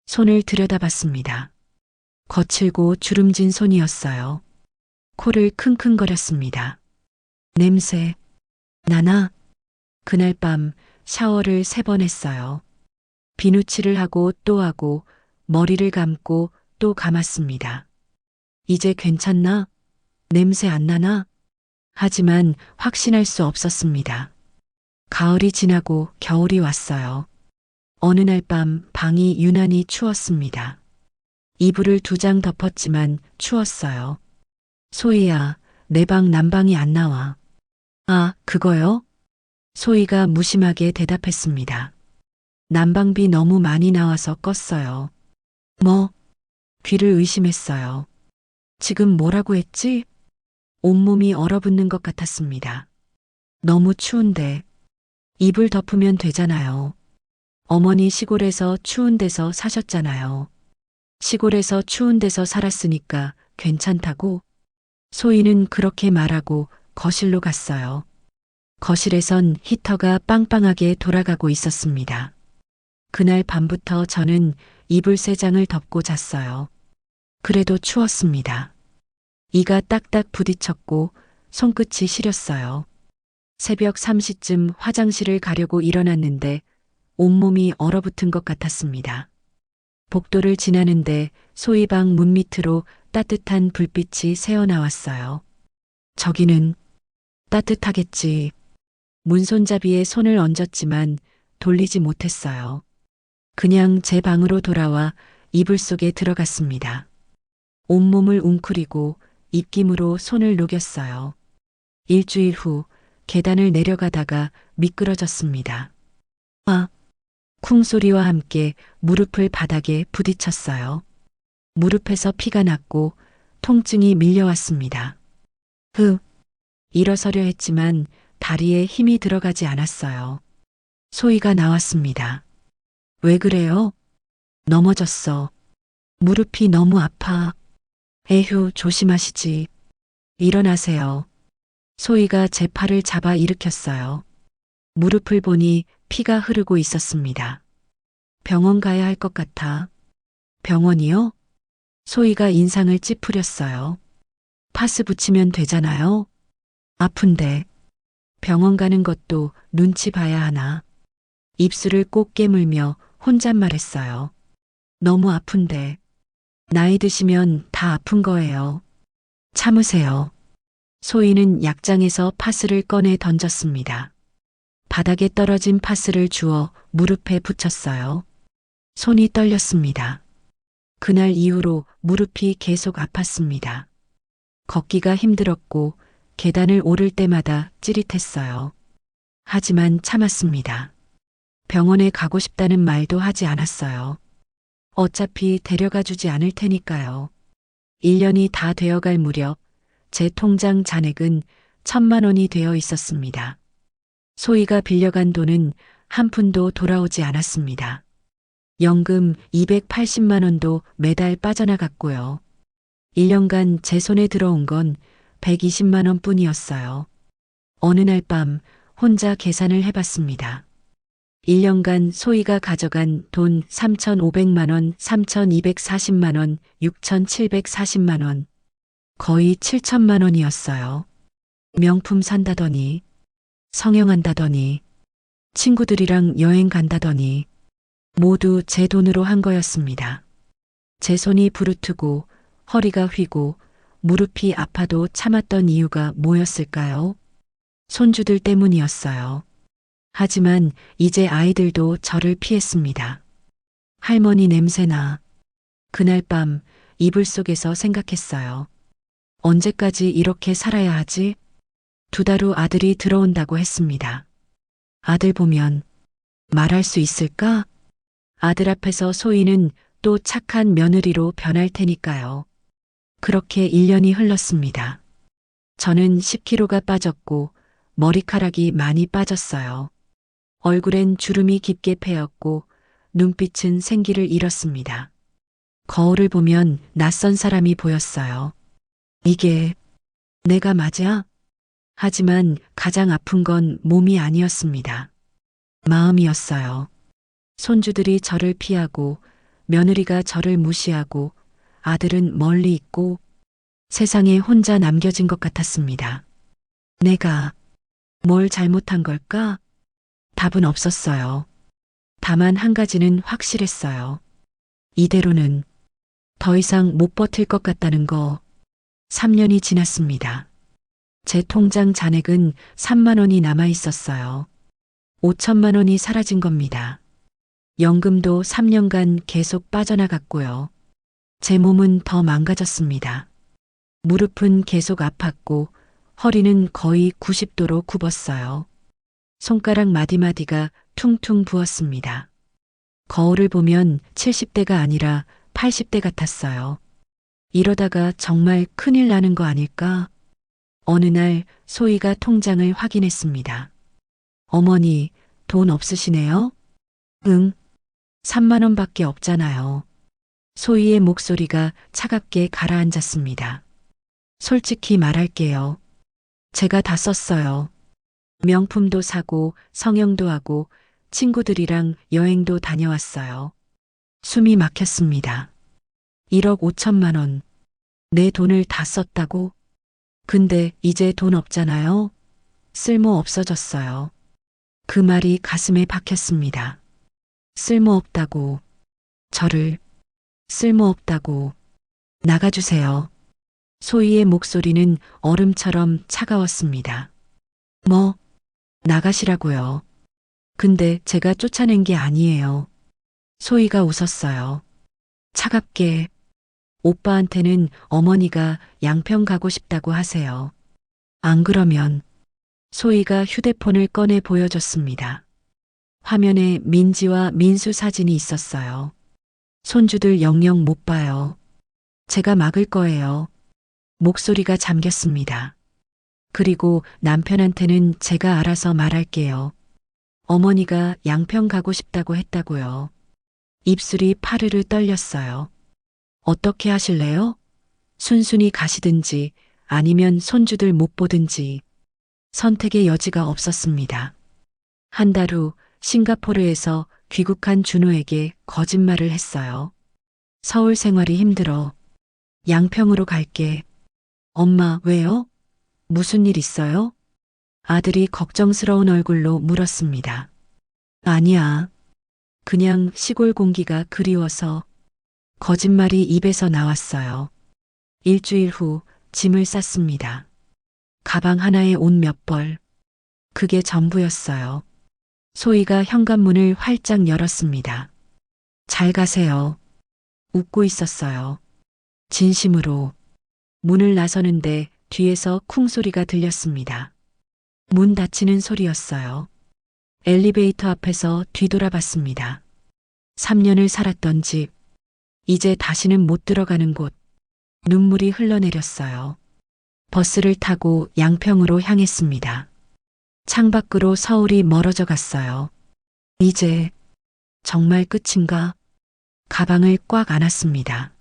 손을 들여다봤습니다. 거칠고 주름진 손이었어요. 코를 킁킁거렸습니다. 냄새 나나? 그날 밤 샤워를 3번 했어요. 비누칠을 하고 또 하고 머리를 감고 또 감았습니다. 이제 괜찮나? 냄새 안 나나? 하지만 확신할 수 없었습니다. 가을이 지나고 겨울이 왔어요. 어느 날 밤 방이 유난히 추웠습니다. 이불을 2장 덮었지만 추웠어요. 소희야, 내 방 난방이 안 나와. 아, 그거요? 소희가 무심하게 대답했습니다. 난방비 너무 많이 나와서 껐어요. 뭐? 귀를 의심했어요. 지금 뭐라고 했지? 온몸이 얼어붙는 것 같았습니다. 너무 추운데 이불 덮으면 되잖아요. 어머니 시골에서 추운 데서 사셨잖아요. 시골에서 추운 데서 살았으니까 괜찮다고? 소희는 그렇게 말하고 거실로 갔어요. 거실에선 히터가 빵빵하게 돌아가고 있었습니다. 그날 밤부터 저는 이불 3장을 덮고 잤어요. 그래도 추웠습니다. 이가 딱딱 부딪혔고 손끝이 시렸어요. 새벽 3시쯤 화장실을 가려고 일어났는데 온몸이 얼어붙은 것 같았습니다. 복도를 지나는데 소희방 문 밑으로 따뜻한 불빛이 새어나왔어요. 저기는 따뜻하겠지. 문손잡이에 손을 얹었지만 돌리지 못했어요. 그냥 제 방으로 돌아와 이불 속에 들어갔습니다. 온몸을 웅크리고 입김으로 손을 녹였어요. 일주일 후 계단을 내려가다가 미끄러졌습니다. 아! 쿵 소리와 함께 무릎을 바닥에 부딪혔어요. 무릎에서 피가 났고 통증이 밀려왔습니다. 일어서려 했지만 다리에 힘이 들어가지 않았어요. 소희가 나왔습니다. 왜 그래요? 넘어졌어. 무릎이 너무 아파. 에휴, 조심하시지. 일어나세요. 소희가 제 팔을 잡아 일으켰어요. 무릎을 보니 피가 흐르고 있었습니다. 병원 가야 할 것 같아. 병원이요? 소희가 인상을 찌푸렸어요. 파스 붙이면 되잖아요. 아픈데 병원 가는 것도 눈치 봐야 하나. 입술을 꼭 깨물며 혼잣말했어요. 너무 아픈데. 나이 드시면 다 아픈 거예요. 참으세요. 소희는 약장에서 파스를 꺼내 던졌습니다. 바닥에 떨어진 파스를 주워 무릎에 붙였어요. 손이 떨렸습니다. 그날 이후로 무릎이 계속 아팠습니다. 걷기가 힘들었고 계단을 오를 때마다 찌릿했어요. 하지만 참았습니다. 병원에 가고 싶다는 말도 하지 않았어요. 어차피 데려가 주지 않을 테니까요. 1년이 다 되어갈 무렵 제 통장 잔액은 1,000만 원이 되어 있었습니다. 소희가 빌려간 돈은 한 푼도 돌아오지 않았습니다. 연금 280만 원도 매달 빠져나갔고요. 1년간 제 손에 들어온 건 120만 원 뿐이었어요. 어느 날 밤 혼자 계산을 해봤습니다. 1년간 소희가 가져간 돈 3,500만 원, 3,240만 원, 6,740만 원. 거의 7천만 원이었어요. 명품 산다더니, 성형한다더니, 친구들이랑 여행 간다더니, 모두 제 돈으로 한 거였습니다. 제 손이 부르트고 허리가 휘고 무릎이 아파도 참았던 이유가 뭐였을까요? 손주들 때문이었어요. 하지만 이제 아이들도 저를 피했습니다. 할머니 냄새나. 그날 밤 이불 속에서 생각했어요. 언제까지 이렇게 살아야 하지? 2달 후 아들이 들어온다고 했습니다. 아들 보면 말할 수 있을까? 아들 앞에서 소희는 또 착한 며느리로 변할 테니까요. 그렇게 1년이 흘렀습니다. 저는 10kg가 빠졌고 머리카락이 많이 빠졌어요. 얼굴엔 주름이 깊게 패였고 눈빛은 생기를 잃었습니다. 거울을 보면 낯선 사람이 보였어요. 이게 내가 맞아? 하지만 가장 아픈 건 몸이 아니었습니다. 마음이었어요. 손주들이 저를 피하고 며느리가 저를 무시하고 아들은 멀리 있고 세상에 혼자 남겨진 것 같았습니다. 내가 뭘 잘못한 걸까? 답은 없었어요. 다만 한 가지는 확실했어요. 이대로는 더 이상 못 버틸 것 같다는 거. 3년이 지났습니다. 제 통장 잔액은 3만 원이 남아 있었어요. 5천만 원이 사라진 겁니다. 연금도 3년간 계속 빠져나갔고요. 제 몸은 더 망가졌습니다. 무릎은 계속 아팠고 허리는 거의 90도로 굽었어요. 손가락 마디마디가 퉁퉁 부었습니다. 거울을 보면 70대가 아니라 80대 같았어요. 이러다가 정말 큰일 나는 거 아닐까? 어느 날 소희가 통장을 확인했습니다. 어머니, 돈 없으시네요? 응, 3만 원밖에 없잖아요. 소희의 목소리가 차갑게 가라앉았습니다. 솔직히 말할게요. 제가 다 썼어요. 명품도 사고 성형도 하고 친구들이랑 여행도 다녀왔어요. 숨이 막혔습니다. 1억 5천만 원. 내 돈을 다 썼다고? 근데 이제 돈 없잖아요. 쓸모 없어졌어요. 그 말이 가슴에 박혔습니다. 쓸모없다고. 저를 쓸모없다고. 나가주세요. 소희의 목소리는 얼음처럼 차가웠습니다. 뭐, 나가시라고요. 근데 제가 쫓아낸 게 아니에요. 소희가 웃었어요. 차갑게. 오빠한테는 어머니가 양평 가고 싶다고 하세요. 안 그러면. 소희가 휴대폰을 꺼내 보여줬습니다. 화면에 민지와 민수 사진이 있었어요. 손주들 영영 못 봐요. 제가 막을 거예요. 목소리가 잠겼습니다. 그리고 남편한테는 제가 알아서 말할게요. 어머니가 양평 가고 싶다고 했다고요. 입술이 파르르 떨렸어요. 어떻게 하실래요? 순순히 가시든지 아니면 손주들 못 보든지. 선택의 여지가 없었습니다. 한 달 후 싱가포르에서 귀국한 준호에게 거짓말을 했어요. 서울 생활이 힘들어. 양평으로 갈게. 엄마, 왜요? 무슨 일 있어요? 아들이 걱정스러운 얼굴로 물었습니다. 아니야. 그냥 시골 공기가 그리워서. 거짓말이 입에서 나왔어요. 일주일 후 짐을 쌌습니다. 가방 하나에 옷 몇 벌. 그게 전부였어요. 소희가 현관문을 활짝 열었습니다. 잘 가세요. 웃고 있었어요. 진심으로. 문을 나서는데 뒤에서 쿵 소리가 들렸습니다. 문 닫히는 소리였어요. 엘리베이터 앞에서 뒤돌아봤습니다. 3년을 살았던 집. 이제 다시는 못 들어가는 곳. 눈물이 흘러내렸어요. 버스를 타고 양평으로 향했습니다. 창밖으로 서울이 멀어져 갔어요. 이제 정말 끝인가? 가방을 꽉 안았습니다.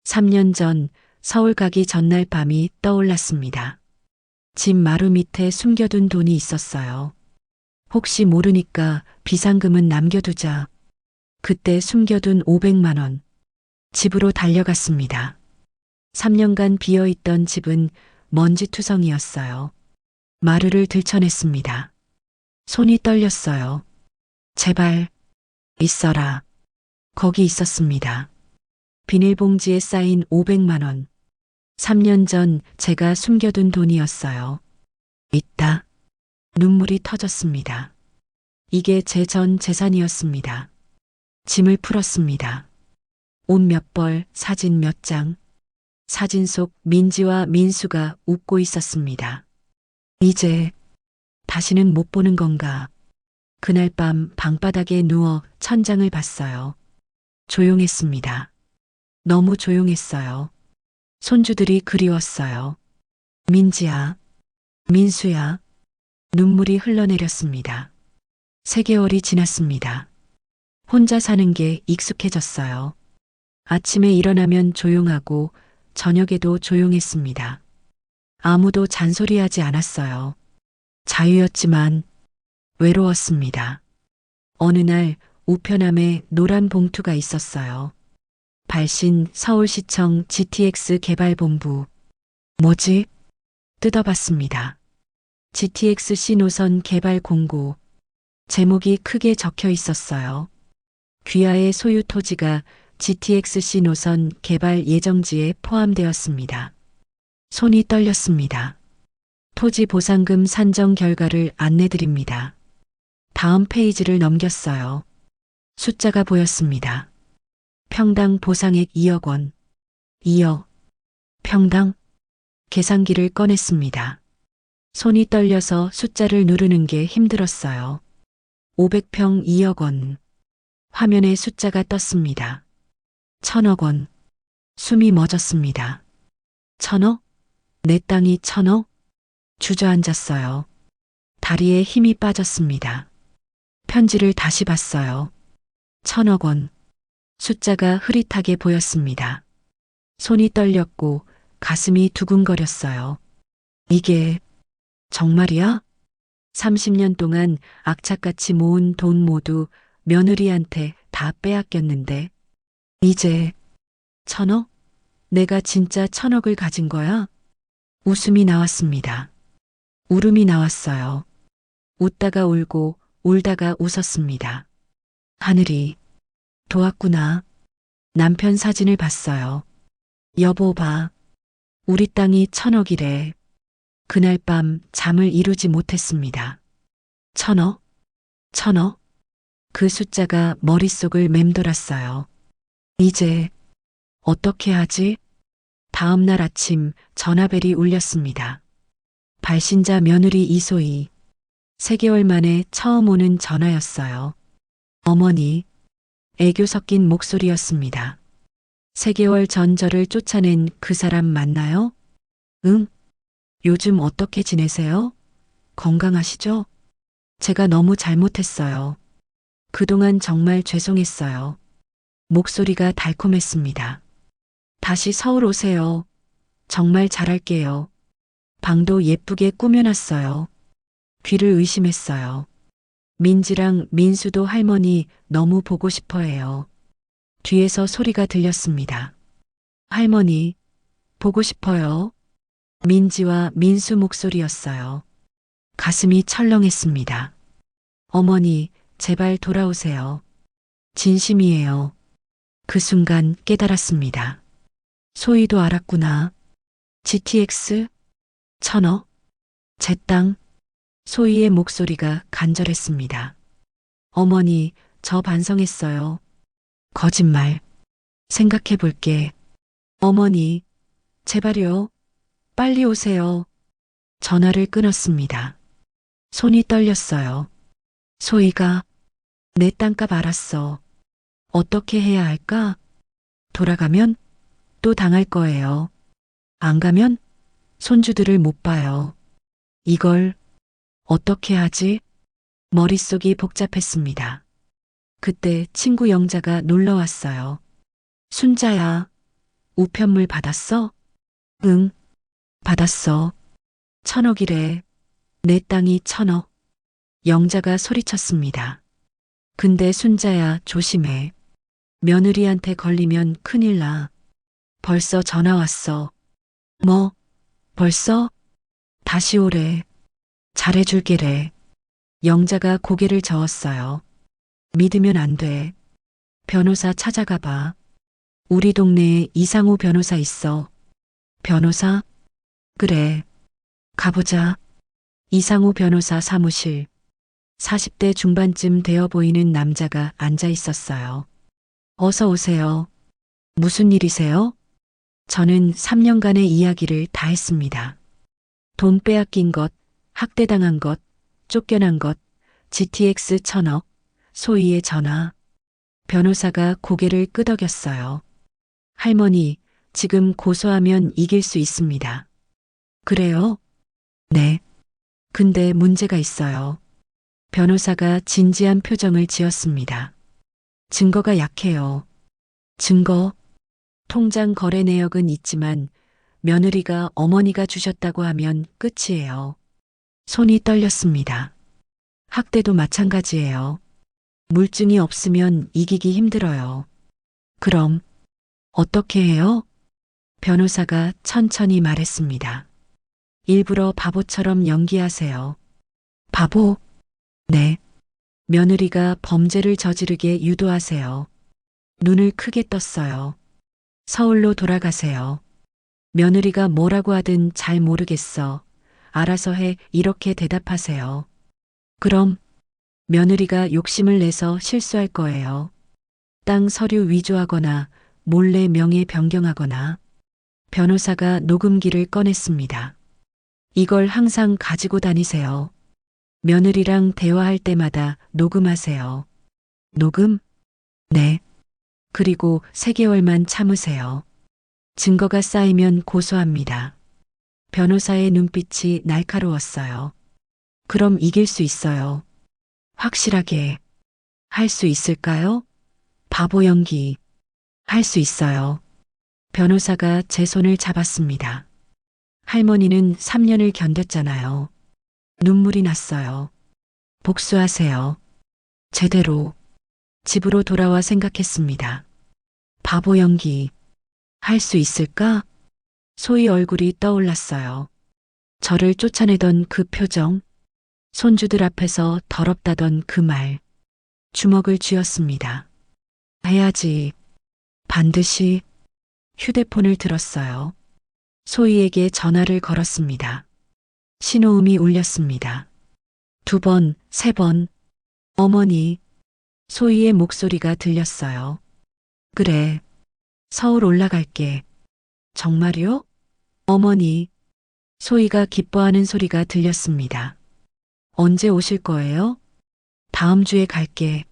3년 전 서울 가기 전날 밤이 떠올랐습니다. 집 마루 밑에 숨겨둔 돈이 있었어요. 혹시 모르니까 비상금은 남겨두자. 그때 숨겨둔 500만 원. 집으로 달려갔습니다. 3년간 비어있던 집은 먼지투성이었어요. 마루를 들춰냈습니다. 손이 떨렸어요. 제발 있어라. 거기 있었습니다. 비닐봉지에 쌓인 500만 원. 3년 전 제가 숨겨둔 돈이었어요. 있다. 눈물이 터졌습니다. 이게 제 전 재산이었습니다. 짐을 풀었습니다. 옷 몇 벌, 사진 몇 장. 사진 속 민지와 민수가 웃고 있었습니다. 이제 다시는 못 보는 건가. 그날 밤 방바닥에 누워 천장을 봤어요. 조용했습니다. 너무 조용했어요. 손주들이 그리웠어요. 민지야, 민수야. 눈물이 흘러내렸습니다. 3개월이 지났습니다. 혼자 사는 게 익숙해졌어요. 아침에 일어나면 조용하고 저녁에도 조용했습니다. 아무도 잔소리하지 않았어요. 자유였지만 외로웠습니다. 어느 날 우편함에 노란 봉투가 있었어요. 발신 서울시청 GTX 개발본부. 뭐지? 뜯어봤습니다. GTX-C 노선 개발 공고. 제목이 크게 적혀 있었어요. 귀하의 소유 토지가 GTX-C 노선 개발 예정지에 포함되었습니다. 손이 떨렸습니다. 토지 보상금 산정 결과를 안내드립니다. 다음 페이지를 넘겼어요. 숫자가 보였습니다. 평당 보상액 2억 원. 2억. 평당. 계산기를 꺼냈습니다. 손이 떨려서 숫자를 누르는 게 힘들었어요. 500평 2억 원. 화면에 숫자가 떴습니다. 1000억 원. 숨이 멎었습니다. 1000억? 내 땅이 1000억? 주저앉았어요. 다리에 힘이 빠졌습니다. 편지를 다시 봤어요. 1000억 원. 숫자가 흐릿하게 보였습니다. 손이 떨렸고 가슴이 두근거렸어요. 이게 정말이야? 30년 동안 악착같이 모은 돈 모두 며느리한테 다 빼앗겼는데 이제 1000억? 내가 진짜 1000억을 가진 거야? 웃음이 나왔습니다. 울음이 나왔어요. 웃다가 울고 울다가 웃었습니다. 하늘이 도왔구나. 남편 사진을 봤어요. 여보 봐. 우리 땅이 1000억이래. 그날 밤 잠을 이루지 못했습니다. 1000억? 1000억? 그 숫자가 머릿속을 맴돌았어요. 이제 어떻게 하지? 다음 날 아침 전화벨이 울렸습니다. 발신자 며느리 이소희. 3개월 만에 처음 오는 전화였어요. 어머니. 애교 섞인 목소리였습니다. 3개월 전 저를 쫓아낸 그 사람 맞나요? 응. 요즘 어떻게 지내세요? 건강하시죠? 제가 너무 잘못했어요. 그동안 정말 죄송했어요. 목소리가 달콤했습니다. 다시 서울 오세요. 정말 잘할게요. 방도 예쁘게 꾸며놨어요. 귀를 의심했어요. 민지랑 민수도 할머니 너무 보고 싶어 해요. 뒤에서 소리가 들렸습니다. 할머니, 보고 싶어요. 민지와 민수 목소리였어요. 가슴이 철렁했습니다. 어머니, 제발 돌아오세요. 진심이에요. 그 순간 깨달았습니다. 소희도 알았구나. GTX? 1000억? 제 땅? 소희의 목소리가 간절했습니다. 어머니, 저 반성했어요. 거짓말. 생각해 볼게. 어머니, 제발요. 빨리 오세요. 전화를 끊었습니다. 손이 떨렸어요. 소희가 내 땅값 알았어. 어떻게 해야 할까? 돌아가면 또 당할 거예요. 안 가면 손주들을 못 봐요. 이걸 어떻게 하지? 머릿속이 복잡했습니다. 그때 친구 영자가 놀러 왔어요. 순자야, 우편물 받았어? 응, 받았어. 1000억이래. 내 땅이 1000억. 영자가 소리쳤습니다. 근데 순자야, 조심해. 며느리한테 걸리면 큰일 나. 벌써 전화 왔어. 뭐? 벌써? 다시 오래. 잘해줄게래. 영자가 고개를 저었어요. 믿으면 안 돼. 변호사 찾아가 봐. 우리 동네에 이상우 변호사 있어. 변호사? 그래. 가보자. 이상우 변호사 사무실. 40대 중반쯤 되어 보이는 남자가 앉아 있었어요. 어서 오세요. 무슨 일이세요? 저는 3년간의 이야기를 다 했습니다. 돈 빼앗긴 것, 학대당한 것, 쫓겨난 것, GTX 1000억, 소희의 전화. 변호사가 고개를 끄덕였어요. 할머니, 지금 고소하면 이길 수 있습니다. 그래요? 네. 근데 문제가 있어요. 변호사가 진지한 표정을 지었습니다. 증거가 약해요. 증거? 통장 거래 내역은 있지만 며느리가 어머니가 주셨다고 하면 끝이에요. 손이 떨렸습니다. 학대도 마찬가지예요. 물증이 없으면 이기기 힘들어요. 그럼 어떻게 해요? 변호사가 천천히 말했습니다. 일부러 바보처럼 연기하세요. 바보? 네. 며느리가 범죄를 저지르게 유도하세요. 눈을 크게 떴어요. 서울로 돌아가세요. 며느리가 뭐라고 하든 잘 모르겠어. 알아서 해. 이렇게 대답하세요. 그럼 며느리가 욕심을 내서 실수할 거예요. 땅 서류 위조하거나 몰래 명예 변경하거나. 변호사가 녹음기를 꺼냈습니다. 이걸 항상 가지고 다니세요. 며느리랑 대화할 때마다 녹음하세요. 녹음? 네. 그리고 3개월만 참으세요. 증거가 쌓이면 고소합니다. 변호사의 눈빛이 날카로웠어요. 그럼 이길 수 있어요. 확실하게. 할 수 있을까요? 바보 연기. 할 수 있어요. 변호사가 제 손을 잡았습니다. 할머니는 3년을 견뎠잖아요. 눈물이 났어요. 복수하세요. 제대로. 집으로 돌아와 생각했습니다. 바보 연기. 할 수 있을까? 소희 얼굴이 떠올랐어요. 저를 쫓아내던 그 표정. 손주들 앞에서 더럽다던 그 말. 주먹을 쥐었습니다. 해야지. 반드시. 휴대폰을 들었어요. 소희에게 전화를 걸었습니다. 신호음이 울렸습니다. 2번, 3번. 어머니. 소희의 목소리가 들렸어요. 그래. 서울 올라갈게. 정말요? 어머니. 소희가 기뻐하는 소리가 들렸습니다. 언제 오실 거예요? 다음 주에 갈게.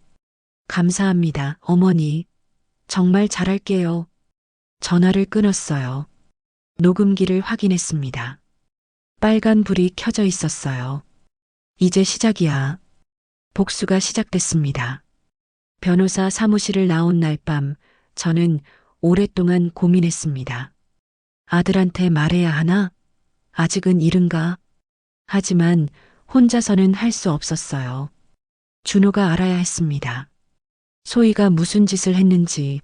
감사합니다, 어머니. 정말 잘할게요. 전화를 끊었어요. 녹음기를 확인했습니다. 빨간 불이 켜져 있었어요. 이제 시작이야. 복수가 시작됐습니다. 변호사 사무실을 나온 날 밤, 저는 오랫동안 고민했습니다. 아들한테 말해야 하나? 아직은 이른가? 하지만 혼자서는 할 수 없었어요. 준호가 알아야 했습니다. 소희가 무슨 짓을 했는지.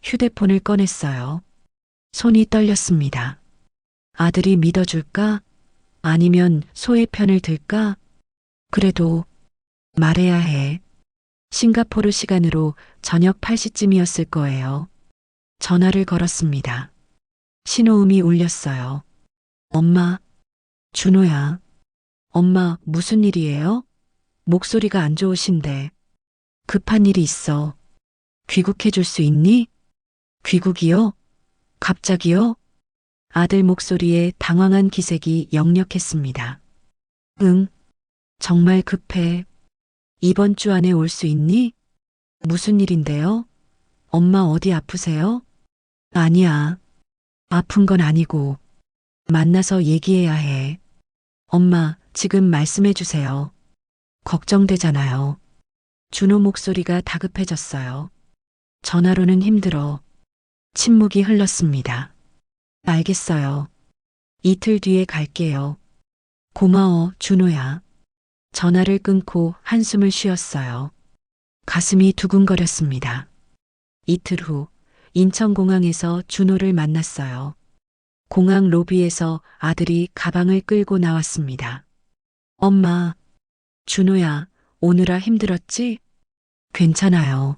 휴대폰을 꺼냈어요. 손이 떨렸습니다. 아들이 믿어줄까? 아니면 소의 편을 들까? 그래도 말해야 해. 싱가포르 시간으로 저녁 8시쯤이었을 거예요. 전화를 걸었습니다. 신호음이 울렸어요. 엄마, 준호야. 엄마, 무슨 일이에요? 목소리가 안 좋으신데. 급한 일이 있어. 귀국해 줄 수 있니? 귀국이요? 갑자기요? 아들 목소리에 당황한 기색이 역력했습니다. 응, 정말 급해. 이번 주 안에 올 수 있니? 무슨 일인데요? 엄마 어디 아프세요? 아니야. 아픈 건 아니고. 만나서 얘기해야 해. 엄마, 지금 말씀해 주세요. 걱정되잖아요. 준호 목소리가 다급해졌어요. 전화로는 힘들어. 침묵이 흘렀습니다. 알겠어요. 이틀 뒤에 갈게요. 고마워, 준호야. 전화를 끊고 한숨을 쉬었어요. 가슴이 두근거렸습니다. 이틀 후, 인천공항에서 준호를 만났어요. 공항 로비에서 아들이 가방을 끌고 나왔습니다. 엄마, 준호야, 오느라 힘들었지? 괜찮아요.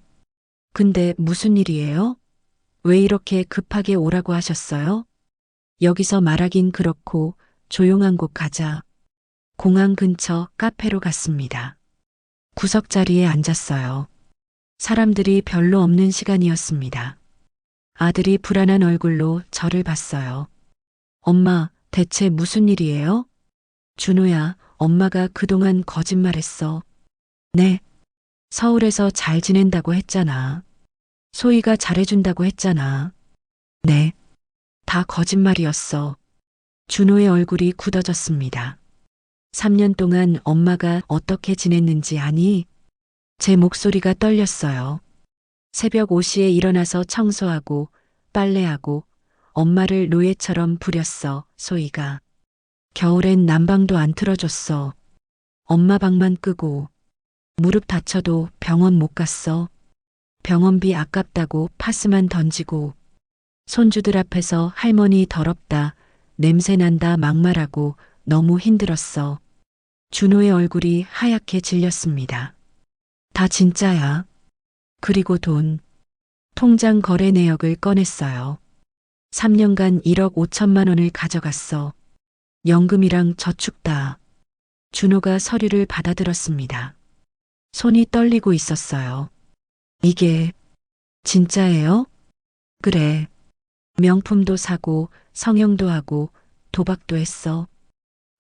근데 무슨 일이에요? 왜 이렇게 급하게 오라고 하셨어요? 여기서 말하긴 그렇고 조용한 곳 가자. 공항 근처 카페로 갔습니다. 구석자리에 앉았어요. 사람들이 별로 없는 시간이었습니다. 아들이 불안한 얼굴로 저를 봤어요. 엄마, 대체 무슨 일이에요? 준호야, 엄마가 그동안 거짓말했어. 네. 서울에서 잘 지낸다고 했잖아. 소희가 잘해준다고 했잖아. 네. 다 거짓말이었어. 준호의 얼굴이 굳어졌습니다. 3년 동안 엄마가 어떻게 지냈는지 아니? 제 목소리가 떨렸어요. 새벽 5시에 일어나서 청소하고 빨래하고 엄마를 노예처럼 부렸어, 소희가. 겨울엔 난방도 안 틀어줬어. 엄마 방만 끄고. 무릎 다쳐도 병원 못 갔어. 병원비 아깝다고 파스만 던지고. 손주들 앞에서 할머니 더럽다, 냄새난다 막말하고 너무 힘들었어. 준호의 얼굴이 하얗게 질렸습니다. 다 진짜야. 그리고 돈. 통장 거래 내역을 꺼냈어요. 3년간 1억 5천만 원을 가져갔어. 연금이랑 저축 다. 준호가 서류를 받아들었습니다. 손이 떨리고 있었어요. 이게 진짜예요? 그래. 명품도 사고 성형도 하고 도박도 했어.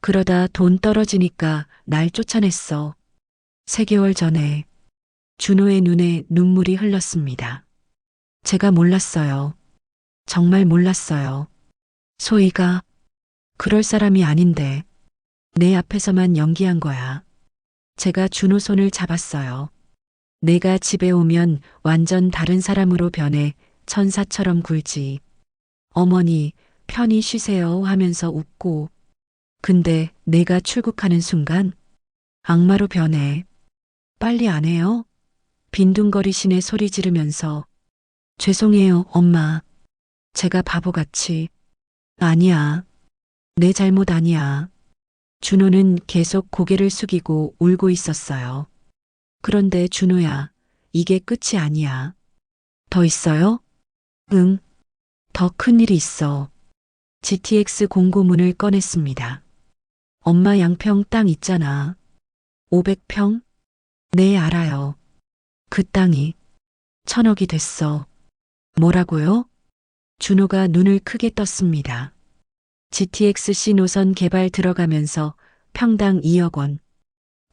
그러다 돈 떨어지니까 날 쫓아냈어. 3개월 전에 준호의 눈에 눈물이 흘렀습니다. 제가 몰랐어요. 정말 몰랐어요. 소희가 그럴 사람이 아닌데 내 앞에서만 연기한 거야. 제가 준호 손을 잡았어요. 내가 집에 오면 완전 다른 사람으로 변해 천사처럼 굴지. 어머니 편히 쉬세요 하면서 웃고. 근데 내가 출국하는 순간 악마로 변해. 빨리 안 해요? 빈둥거리시네 소리 지르면서. 죄송해요, 엄마. 제가 바보같이. 아니야. 내 잘못 아니야. 준호는 계속 고개를 숙이고 울고 있었어요. 그런데 준호야, 이게 끝이 아니야. 더 있어요? 응. 더 큰 일이 있어. GTX 공고문을 꺼냈습니다. 엄마 양평 땅 있잖아. 500평? 네, 알아요. 그 땅이 1,000억이 됐어. 뭐라고요? 준호가 눈을 크게 떴습니다. GTX-C 노선 개발 들어가면서 평당 2억 원.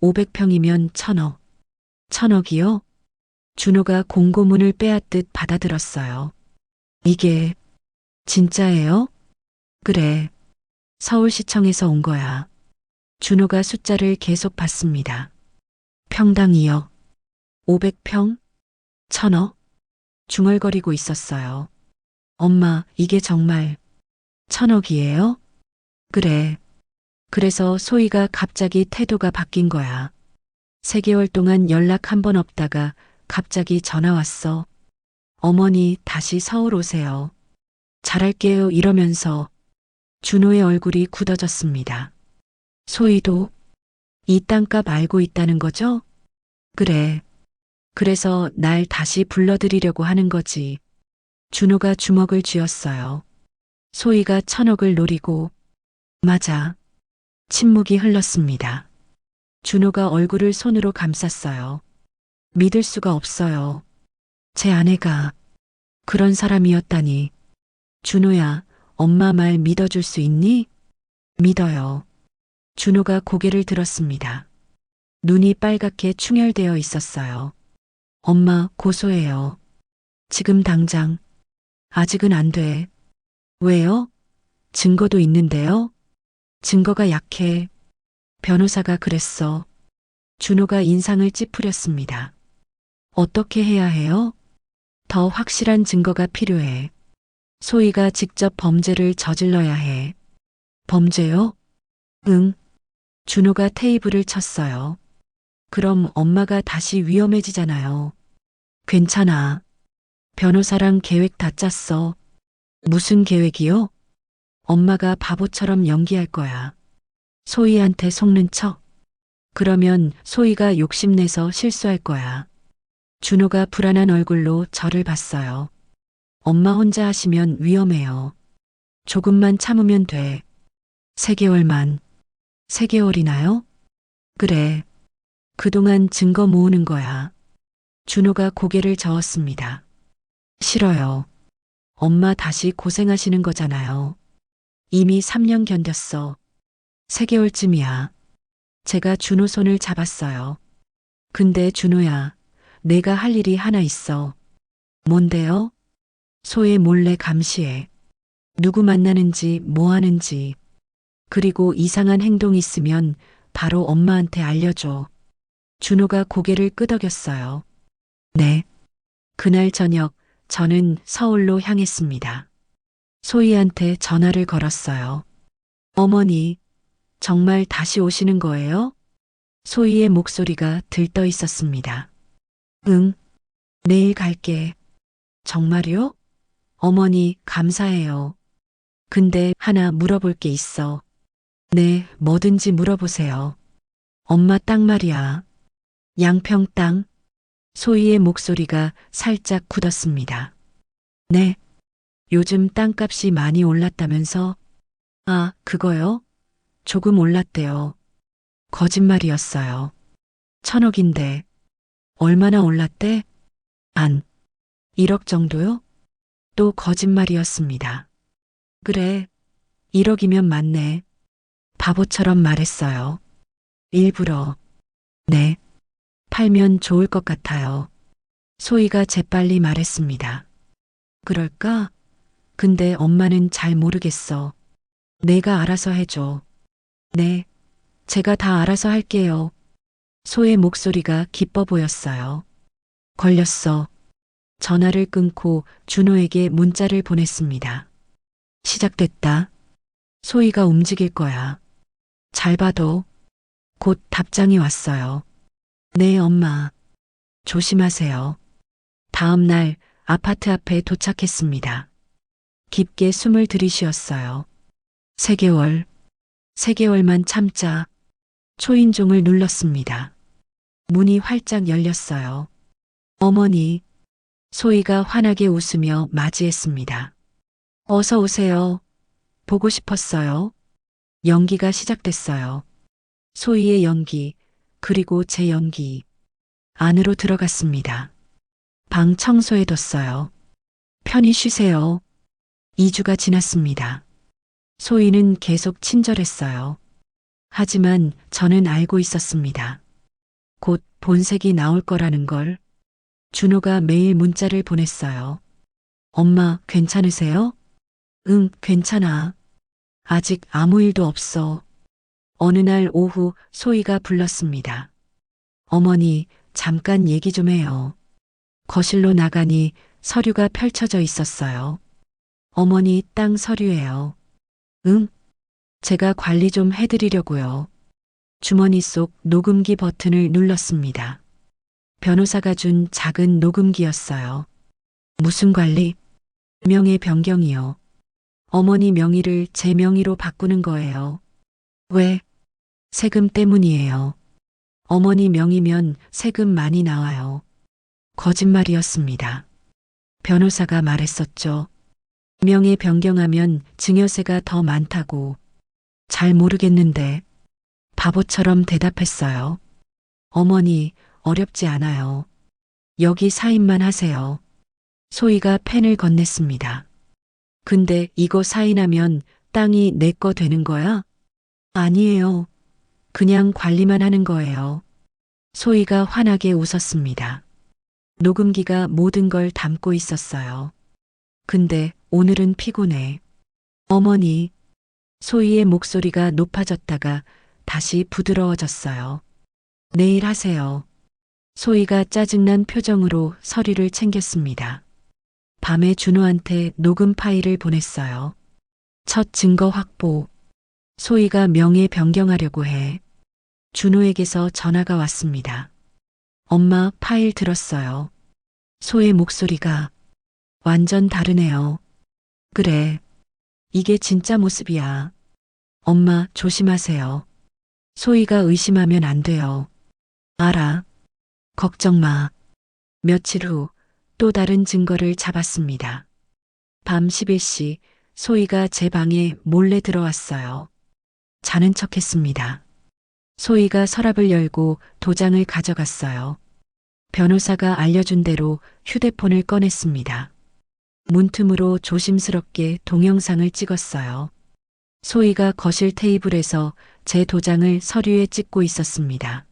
500평이면 1,000억. 1,000억이요? 준호가 공고문을 빼앗듯 받아들었어요. 이게 진짜예요? 그래. 서울시청에서 온 거야. 준호가 숫자를 계속 봤습니다. 평당 2억. 500평? 1,000억? 중얼거리고 있었어요. 엄마, 이게 정말 1,000억이에요? 그래. 그래서 소희가 갑자기 태도가 바뀐 거야. 3개월 동안 연락 한 번 없다가 갑자기 전화 왔어. 어머니 다시 서울 오세요. 잘할게요 이러면서. 준호의 얼굴이 굳어졌습니다. 소희도 이 땅값 알고 있다는 거죠? 그래. 그래서 날 다시 불러들이려고 하는 거지. 준호가 주먹을 쥐었어요. 소희가 1,000억을 노리고. 맞아. 침묵이 흘렀습니다. 준호가 얼굴을 손으로 감쌌어요. 믿을 수가 없어요. 제 아내가 그런 사람이었다니. 준호야, 엄마 말 믿어줄 수 있니? 믿어요. 준호가 고개를 들었습니다. 눈이 빨갛게 충혈되어 있었어요. 엄마, 고소해요. 지금 당장. 아직은 안 돼. 왜요? 증거도 있는데요? 증거가 약해. 변호사가 그랬어. 준호가 인상을 찌푸렸습니다. 어떻게 해야 해요? 더 확실한 증거가 필요해. 소희가 직접 범죄를 저질러야 해. 범죄요? 응. 준호가 테이블을 쳤어요. 그럼 엄마가 다시 위험해지잖아요. 괜찮아. 변호사랑 계획 다 짰어. 무슨 계획이요? 엄마가 바보처럼 연기할 거야. 소희한테 속는 척. 그러면 소희가 욕심내서 실수할 거야. 준호가 불안한 얼굴로 저를 봤어요. 엄마 혼자 하시면 위험해요. 조금만 참으면 돼. 3개월만. 3개월이나요? 그래. 그동안 증거 모으는 거야. 준호가 고개를 저었습니다. 싫어요. 엄마 다시 고생하시는 거잖아요. 이미 3년 견뎠어. 3개월쯤이야. 제가 준호 손을 잡았어요. 근데 준호야, 내가 할 일이 하나 있어. 뭔데요? 소혜 몰래 감시해. 누구 만나는지 뭐 하는지. 그리고 이상한 행동 있으면 바로 엄마한테 알려줘. 준호가 고개를 끄덕였어요. 네. 그날 저녁 저는 서울로 향했습니다. 소희한테 전화를 걸었어요. 어머니, 정말 다시 오시는 거예요? 소희의 목소리가 들떠 있었습니다. 응, 내일 갈게. 정말요? 어머니, 감사해요. 근데 하나 물어볼 게 있어. 네, 뭐든지 물어보세요. 엄마 땅 말이야. 양평 땅. 소희의 목소리가 살짝 굳었습니다. 네, 요즘 땅값이 많이 올랐다면서? 아, 그거요? 조금 올랐대요. 거짓말이었어요. 1,000억인데. 얼마나 올랐대? 한 1억 정도요? 또 거짓말이었습니다. 그래, 1억이면 맞네. 바보처럼 말했어요. 일부러. 네, 팔면 좋을 것 같아요. 소희가 재빨리 말했습니다. 그럴까? 근데 엄마는 잘 모르겠어. 내가 알아서 해줘. 네, 제가 다 알아서 할게요. 소의 목소리가 기뻐 보였어요. 걸렸어. 전화를 끊고 준호에게 문자를 보냈습니다. 시작됐다. 소희가 움직일 거야. 잘 봐도. 곧 답장이 왔어요. 네, 엄마. 조심하세요. 다음 날 아파트 앞에 도착했습니다. 깊게 숨을 들이쉬었어요. 3개월. 3개월만 참자. 초인종을 눌렀습니다. 문이 활짝 열렸어요. 어머니. 소희가 환하게 웃으며 맞이했습니다. 어서 오세요. 보고 싶었어요. 연기가 시작됐어요. 소희의 연기, 그리고 제 연기. 안으로 들어갔습니다. 방 청소해뒀어요. 편히 쉬세요. 2주가 지났습니다. 소희는 계속 친절했어요. 하지만 저는 알고 있었습니다. 곧 본색이 나올 거라는 걸. 준호가 매일 문자를 보냈어요. 엄마, 괜찮으세요? 응, 괜찮아. 아직 아무 일도 없어. 어느 날 오후 소희가 불렀습니다. 어머니, 잠깐 얘기 좀 해요. 거실로 나가니 서류가 펼쳐져 있었어요. 어머니 땅 서류예요. 응? 제가 관리 좀 해드리려고요. 주머니 속 녹음기 버튼을 눌렀습니다. 변호사가 준 작은 녹음기였어요. 무슨 관리? 명의 변경이요. 어머니 명의를 제 명의로 바꾸는 거예요. 왜? 세금 때문이에요. 어머니 명의면 세금 많이 나와요. 거짓말이었습니다. 변호사가 말했었죠. 명의 변경하면 증여세가 더 많다고. 잘 모르겠는데 바보처럼 대답했어요. 어머니, 어렵지 않아요. 여기 사인만 하세요. 소희가 펜을 건넸습니다. 근데 이거 사인하면 땅이 내 거 되는 거야? 아니에요. 그냥 관리만 하는 거예요. 소희가 환하게 웃었습니다. 녹음기가 모든 걸 담고 있었어요. 근데 오늘은 피곤해. 어머니. 소희의 목소리가 높아졌다가 다시 부드러워졌어요. 내일 하세요. 소희가 짜증난 표정으로 서류를 챙겼습니다. 밤에 준호한테 녹음 파일을 보냈어요. 첫 증거 확보. 소희가 명예 변경하려고 해. 준호에게서 전화가 왔습니다. 엄마, 파일 들었어요. 소의 목소리가 완전 다르네요. 그래. 이게 진짜 모습이야. 엄마, 조심하세요. 소희가 의심하면 안 돼요. 알아. 걱정 마. 며칠 후 또 다른 증거를 잡았습니다. 밤 11시 소희가 제 방에 몰래 들어왔어요. 자는 척 했습니다. 소희가 서랍을 열고 도장을 가져갔어요. 변호사가 알려준 대로 휴대폰을 꺼냈습니다. 문틈으로 조심스럽게 동영상을 찍었어요. 소희가 거실 테이블에서 제 도장을 서류에 찍고 있었습니다.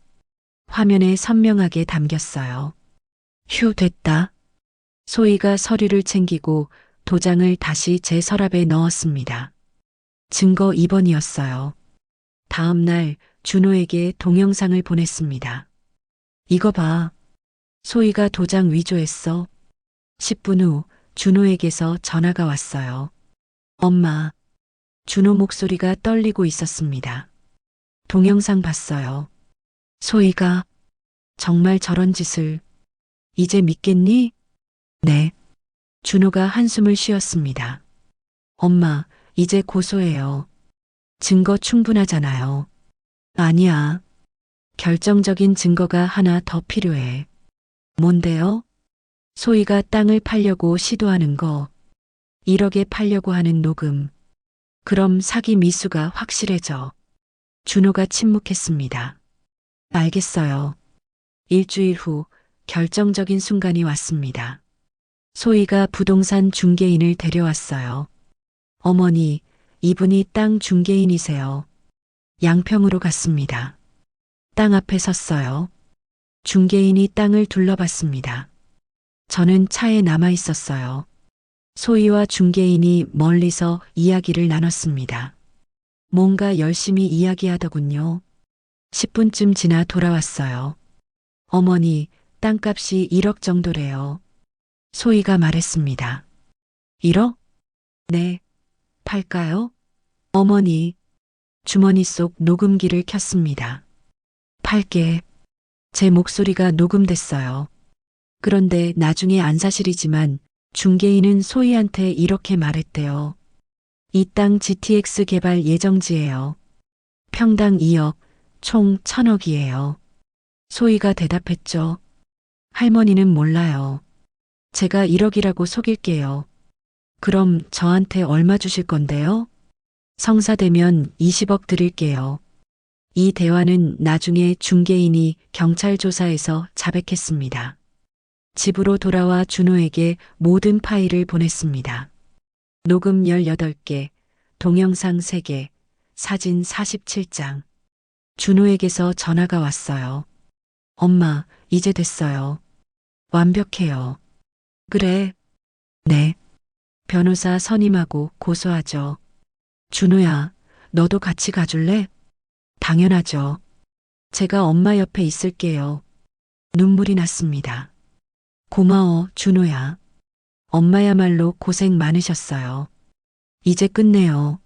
화면에 선명하게 담겼어요. 휴, 됐다. 소희가 서류를 챙기고 도장을 다시 제 서랍에 넣었습니다. 증거 2번이었어요. 다음 날 준호에게 동영상을 보냈습니다. 이거 봐. 소희가 도장 위조했어. 10분 후 준호에게서 전화가 왔어요. 엄마. 준호 목소리가 떨리고 있었습니다. 동영상 봤어요. 소희가 정말 저런 짓을 이제 믿겠니? 네. 준호가 한숨을 쉬었습니다. 엄마, 이제 고소해요. 증거 충분하잖아요. 아니야. 결정적인 증거가 하나 더 필요해. 뭔데요? 소희가 땅을 팔려고 시도하는 거. 1억에 팔려고 하는 녹음. 그럼 사기 미수가 확실해져. 준호가 침묵했습니다. 알겠어요. 일주일 후 결정적인 순간이 왔습니다. 소희가 부동산 중개인을 데려왔어요. 어머니, 이분이 땅 중개인이세요. 양평으로 갔습니다. 땅 앞에 섰어요. 중개인이 땅을 둘러봤습니다. 저는 차에 남아 있었어요. 소희와 중개인이 멀리서 이야기를 나눴습니다. 뭔가 열심히 이야기하더군요. 10분쯤 지나 돌아왔어요. 어머니, 땅값이 1억 정도래요. 소희가 말했습니다. 1억? 네. 팔까요? 어머니, 주머니 속 녹음기를 켰습니다. 팔게. 제 목소리가 녹음됐어요. 그런데 나중에 안 사실이지만 중개인은 소희한테 이렇게 말했대요. 이 땅 GTX 개발 예정지예요. 평당 2억, 총 1,000억이에요. 소희가 대답했죠. 할머니는 몰라요. 제가 1억이라고 속일게요. 그럼 저한테 얼마 주실 건데요? 성사되면 20억 드릴게요. 이 대화는 나중에 중개인이 경찰 조사에서 자백했습니다. 집으로 돌아와 준호에게 모든 파일을 보냈습니다. 녹음 18개, 동영상 3개, 사진 47장. 준호에게서 전화가 왔어요. 엄마, 이제 됐어요. 완벽해요. 그래. 네. 변호사 선임하고 고소하죠. 준호야, 너도 같이 가줄래? 당연하죠. 제가 엄마 옆에 있을게요. 눈물이 났습니다. 고마워, 준호야. 엄마야말로 고생 많으셨어요. 이제 끝내요.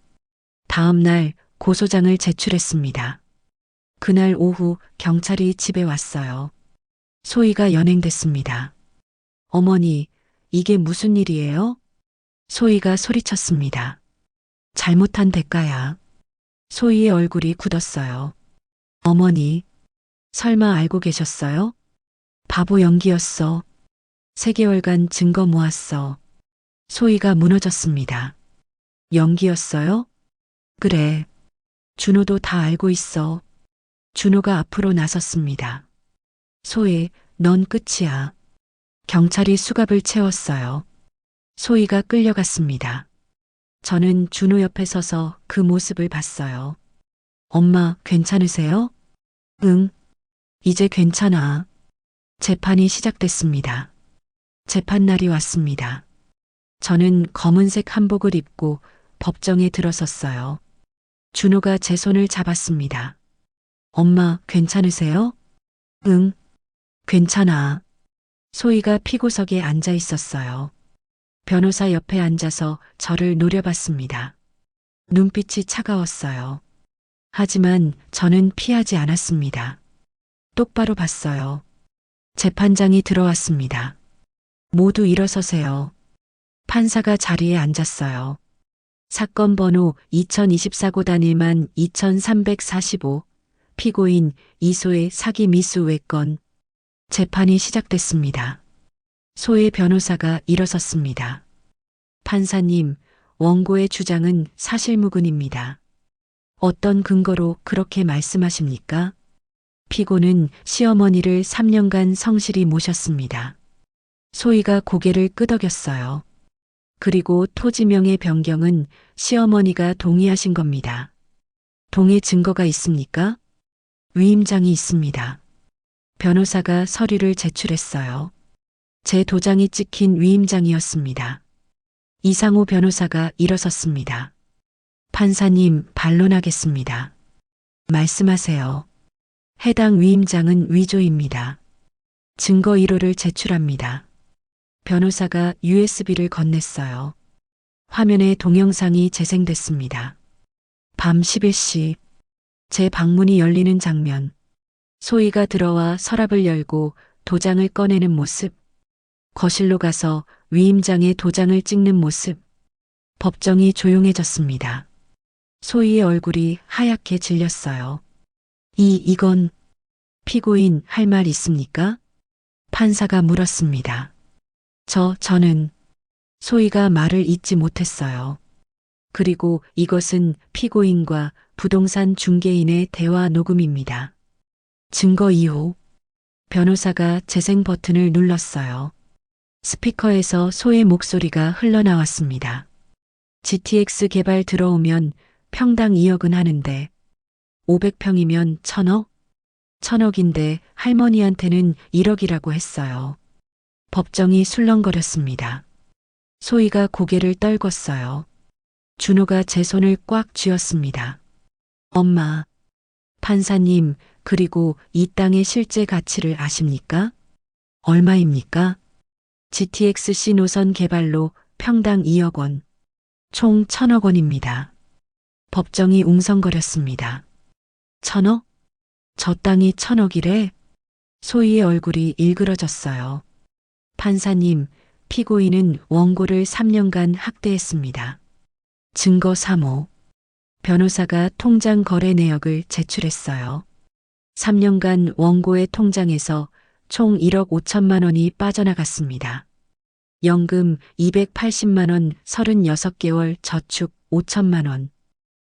다음 날 고소장을 제출했습니다. 그날 오후 경찰이 집에 왔어요. 소희가 연행됐습니다. 어머니, 이게 무슨 일이에요? 소희가 소리쳤습니다. 잘못한 대가야. 소희의 얼굴이 굳었어요. 어머니, 설마 알고 계셨어요? 바보 연기였어. 3개월간 증거 모았어. 소희가 무너졌습니다. 연기였어요? 그래. 준호도 다 알고 있어. 준호가 앞으로 나섰습니다. 소희, 넌 끝이야. 경찰이 수갑을 채웠어요. 소희가 끌려갔습니다. 저는 준호 옆에 서서 그 모습을 봤어요. 엄마, 괜찮으세요? 응. 이제 괜찮아. 재판이 시작됐습니다. 재판날이 왔습니다. 저는 검은색 한복을 입고 법정에 들어섰어요. 준호가 제 손을 잡았습니다. 엄마, 괜찮으세요? 응. 괜찮아. 소희가 피고석에 앉아 있었어요. 변호사 옆에 앉아서 저를 노려봤습니다. 눈빛이 차가웠어요. 하지만 저는 피하지 않았습니다. 똑바로 봤어요. 재판장이 들어왔습니다. 모두 일어서세요. 판사가 자리에 앉았어요. 사건 번호 2024-1만 2345, 피고인 이소의 사기 미수 외건. 재판이 시작됐습니다. 소의 변호사가 일어섰습니다. 판사님, 원고의 주장은 사실무근입니다. 어떤 근거로 그렇게 말씀하십니까? 피고는 시어머니를 3년간 성실히 모셨습니다. 소희가 고개를 끄덕였어요. 그리고 토지명의 변경은 시어머니가 동의하신 겁니다. 동의 증거가 있습니까? 위임장이 있습니다. 변호사가 서류를 제출했어요. 제 도장이 찍힌 위임장이었습니다. 이상호 변호사가 일어섰습니다. 판사님, 반론하겠습니다. 말씀하세요. 해당 위임장은 위조입니다. 증거 1호를 제출합니다. 변호사가 USB를 건넸어요. 화면에 동영상이 재생됐습니다. 밤 11시, 제 방문이 열리는 장면. 소희가 들어와 서랍을 열고 도장을 꺼내는 모습. 거실로 가서 위임장에 도장을 찍는 모습. 법정이 조용해졌습니다. 소희의 얼굴이 하얗게 질렸어요. 이건 피고인 할 말 있습니까? 판사가 물었습니다. 저는 소희가 말을 잇지 못했어요. 그리고 이것은 피고인과 부동산 중개인의 대화 녹음입니다. 증거 이후 변호사가 재생 버튼을 눌렀어요. 스피커에서 소의 목소리가 흘러나왔습니다. GTX 개발 들어오면 평당 2억은 하는데 500평이면 1,000억? 1,000억인데 할머니한테는 1억이라고 했어요. 법정이 술렁거렸습니다. 소희가 고개를 떨궜어요. 준호가 제 손을 꽉 쥐었습니다. 엄마, 판사님, 그리고 이 땅의 실제 가치를 아십니까? 얼마입니까? GTX-C 노선 개발로 평당 2억 원, 총 1,000억 원입니다. 법정이 웅성거렸습니다. 1,000억? 저 땅이 1,000억이래? 소희의 얼굴이 일그러졌어요. 판사님, 피고인은 원고를 3년간 학대했습니다. 증거 3호. 변호사가 통장 거래 내역을 제출했어요. 3년간 원고의 통장에서 총 1억 5천만 원이 빠져나갔습니다. 연금 280만 원, 36개월 저축 5천만 원.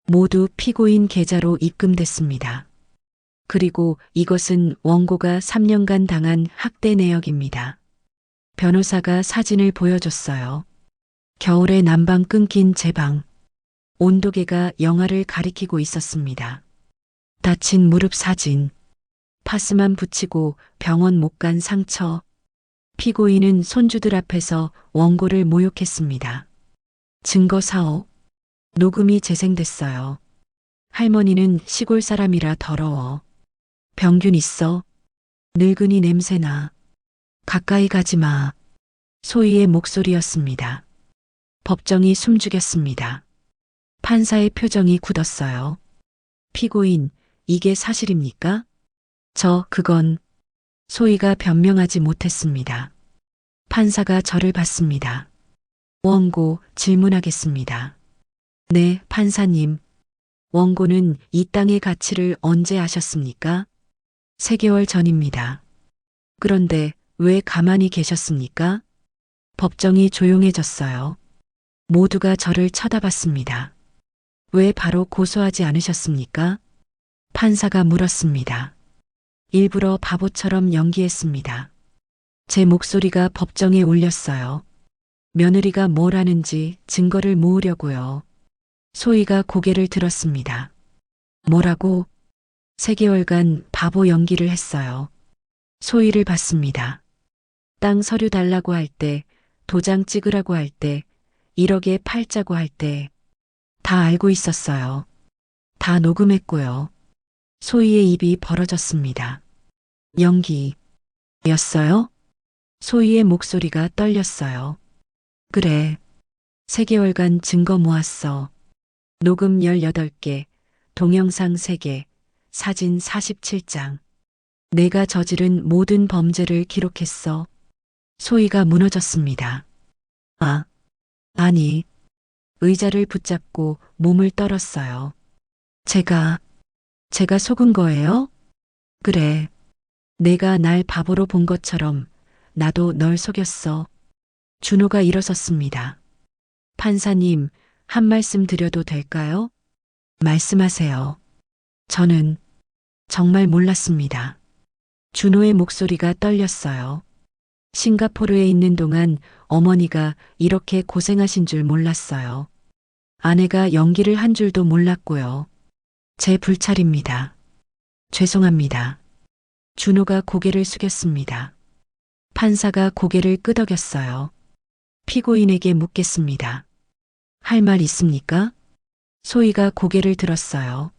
모두 피고인 계좌로 입금됐습니다. 그리고 이것은 원고가 3년간 당한 학대 내역입니다. 변호사가 사진을 보여줬어요. 겨울에 난방 끊긴 제 방. 온도계가 영하를 가리키고 있었습니다. 다친 무릎 사진. 파스만 붙이고 병원 못 간 상처. 피고인은 손주들 앞에서 원고를 모욕했습니다. 증거 4호. 녹음이 재생됐어요. 할머니는 시골 사람이라 더러워. 병균 있어. 늙은이 냄새나. 가까이 가지 마. 소희의 목소리였습니다. 법정이 숨죽였습니다. 판사의 표정이 굳었어요. 피고인, 이게 사실입니까? 그건 소희가 변명하지 못했습니다. 판사가 저를 봤습니다. 원고 질문하겠습니다. 네, 판사님. 원고는 이 땅의 가치를 언제 아셨습니까? 3개월 전입니다. 그런데 왜 가만히 계셨습니까? 법정이 조용해졌어요. 모두가 저를 쳐다봤습니다. 왜 바로 고소하지 않으셨습니까? 판사가 물었습니다. 일부러 바보처럼 연기했습니다. 제 목소리가 법정에 울렸어요. 며느리가 뭘 하는지 증거를 모으려고요. 소희가 고개를 들었습니다. 뭐라고? 3개월간 바보 연기를 했어요. 소희를 봤습니다. 땅 서류 달라고 할 때, 도장 찍으라고 할 때, 1억에 팔자고 할 때, 다 알고 있었어요. 다 녹음했고요. 소희의 입이 벌어졌습니다. 연기였어요? 소희의 목소리가 떨렸어요. 그래. 3개월간 증거 모았어. 녹음 18개, 동영상 3개, 사진 47장. 내가 저지른 모든 범죄를 기록했어. 소희가 무너졌습니다. 아니. 의자를 붙잡고 몸을 떨었어요. 제가 속은 거예요? 그래. 내가 날 바보로 본 것처럼 나도 널 속였어. 준호가 일어섰습니다. 판사님, 한 말씀 드려도 될까요? 말씀하세요. 저는 정말 몰랐습니다. 준호의 목소리가 떨렸어요. 싱가포르에 있는 동안 어머니가 이렇게 고생하신 줄 몰랐어요. 아내가 연기를 한 줄도 몰랐고요. 제 불찰입니다. 죄송합니다. 준호가 고개를 숙였습니다. 판사가 고개를 끄덕였어요. 피고인에게 묻겠습니다. 할 말 있습니까? 소희가 고개를 들었어요.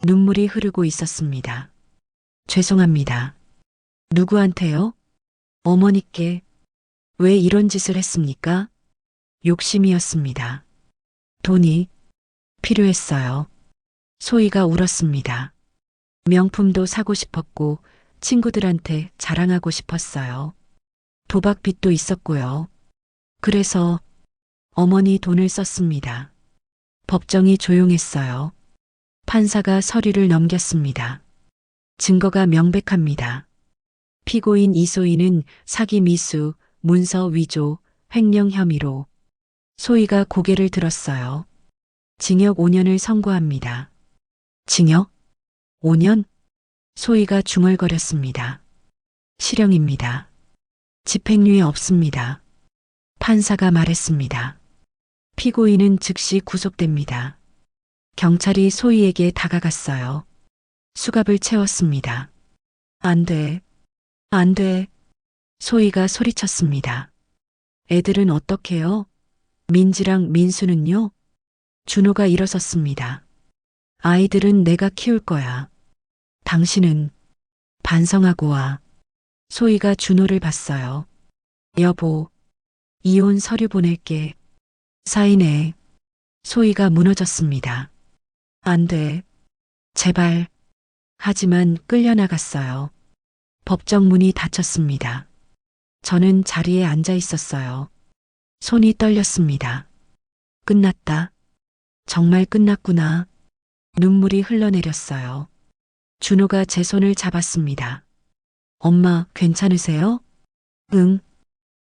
눈물이 흐르고 있었습니다. 죄송합니다. 누구한테요? 어머니께. 왜 이런 짓을 했습니까? 욕심이었습니다. 돈이 필요했어요. 소희가 울었습니다. 명품도 사고 싶었고 친구들한테 자랑하고 싶었어요. 도박빚도 있었고요. 그래서 어머니 돈을 썼습니다. 법정이 조용했어요. 판사가 서류를 넘겼습니다. 증거가 명백합니다. 피고인 이소희는 사기 미수, 문서 위조, 횡령 혐의로. 소희가 고개를 들었어요. 징역 5년을 선고합니다. 징역? 5년? 소희가 중얼거렸습니다. 실형입니다. 집행유예 없습니다. 판사가 말했습니다. 피고인은 즉시 구속됩니다. 경찰이 소희에게 다가갔어요. 수갑을 채웠습니다. 안 돼. 안 돼. 소희가 소리쳤습니다. 애들은 어떡해요? 민지랑 민수는요? 준호가 일어섰습니다. 아이들은 내가 키울 거야. 당신은 반성하고 와. 소희가 준호를 봤어요. 여보, 이혼 서류 보낼게. 사인해. 소희가 무너졌습니다. 안 돼. 제발. 하지만 끌려나갔어요. 법정 문이 닫혔습니다. 저는 자리에 앉아 있었어요. 손이 떨렸습니다. 끝났다. 정말 끝났구나. 눈물이 흘러내렸어요. 준호가 제 손을 잡았습니다. 엄마, 괜찮으세요? 응.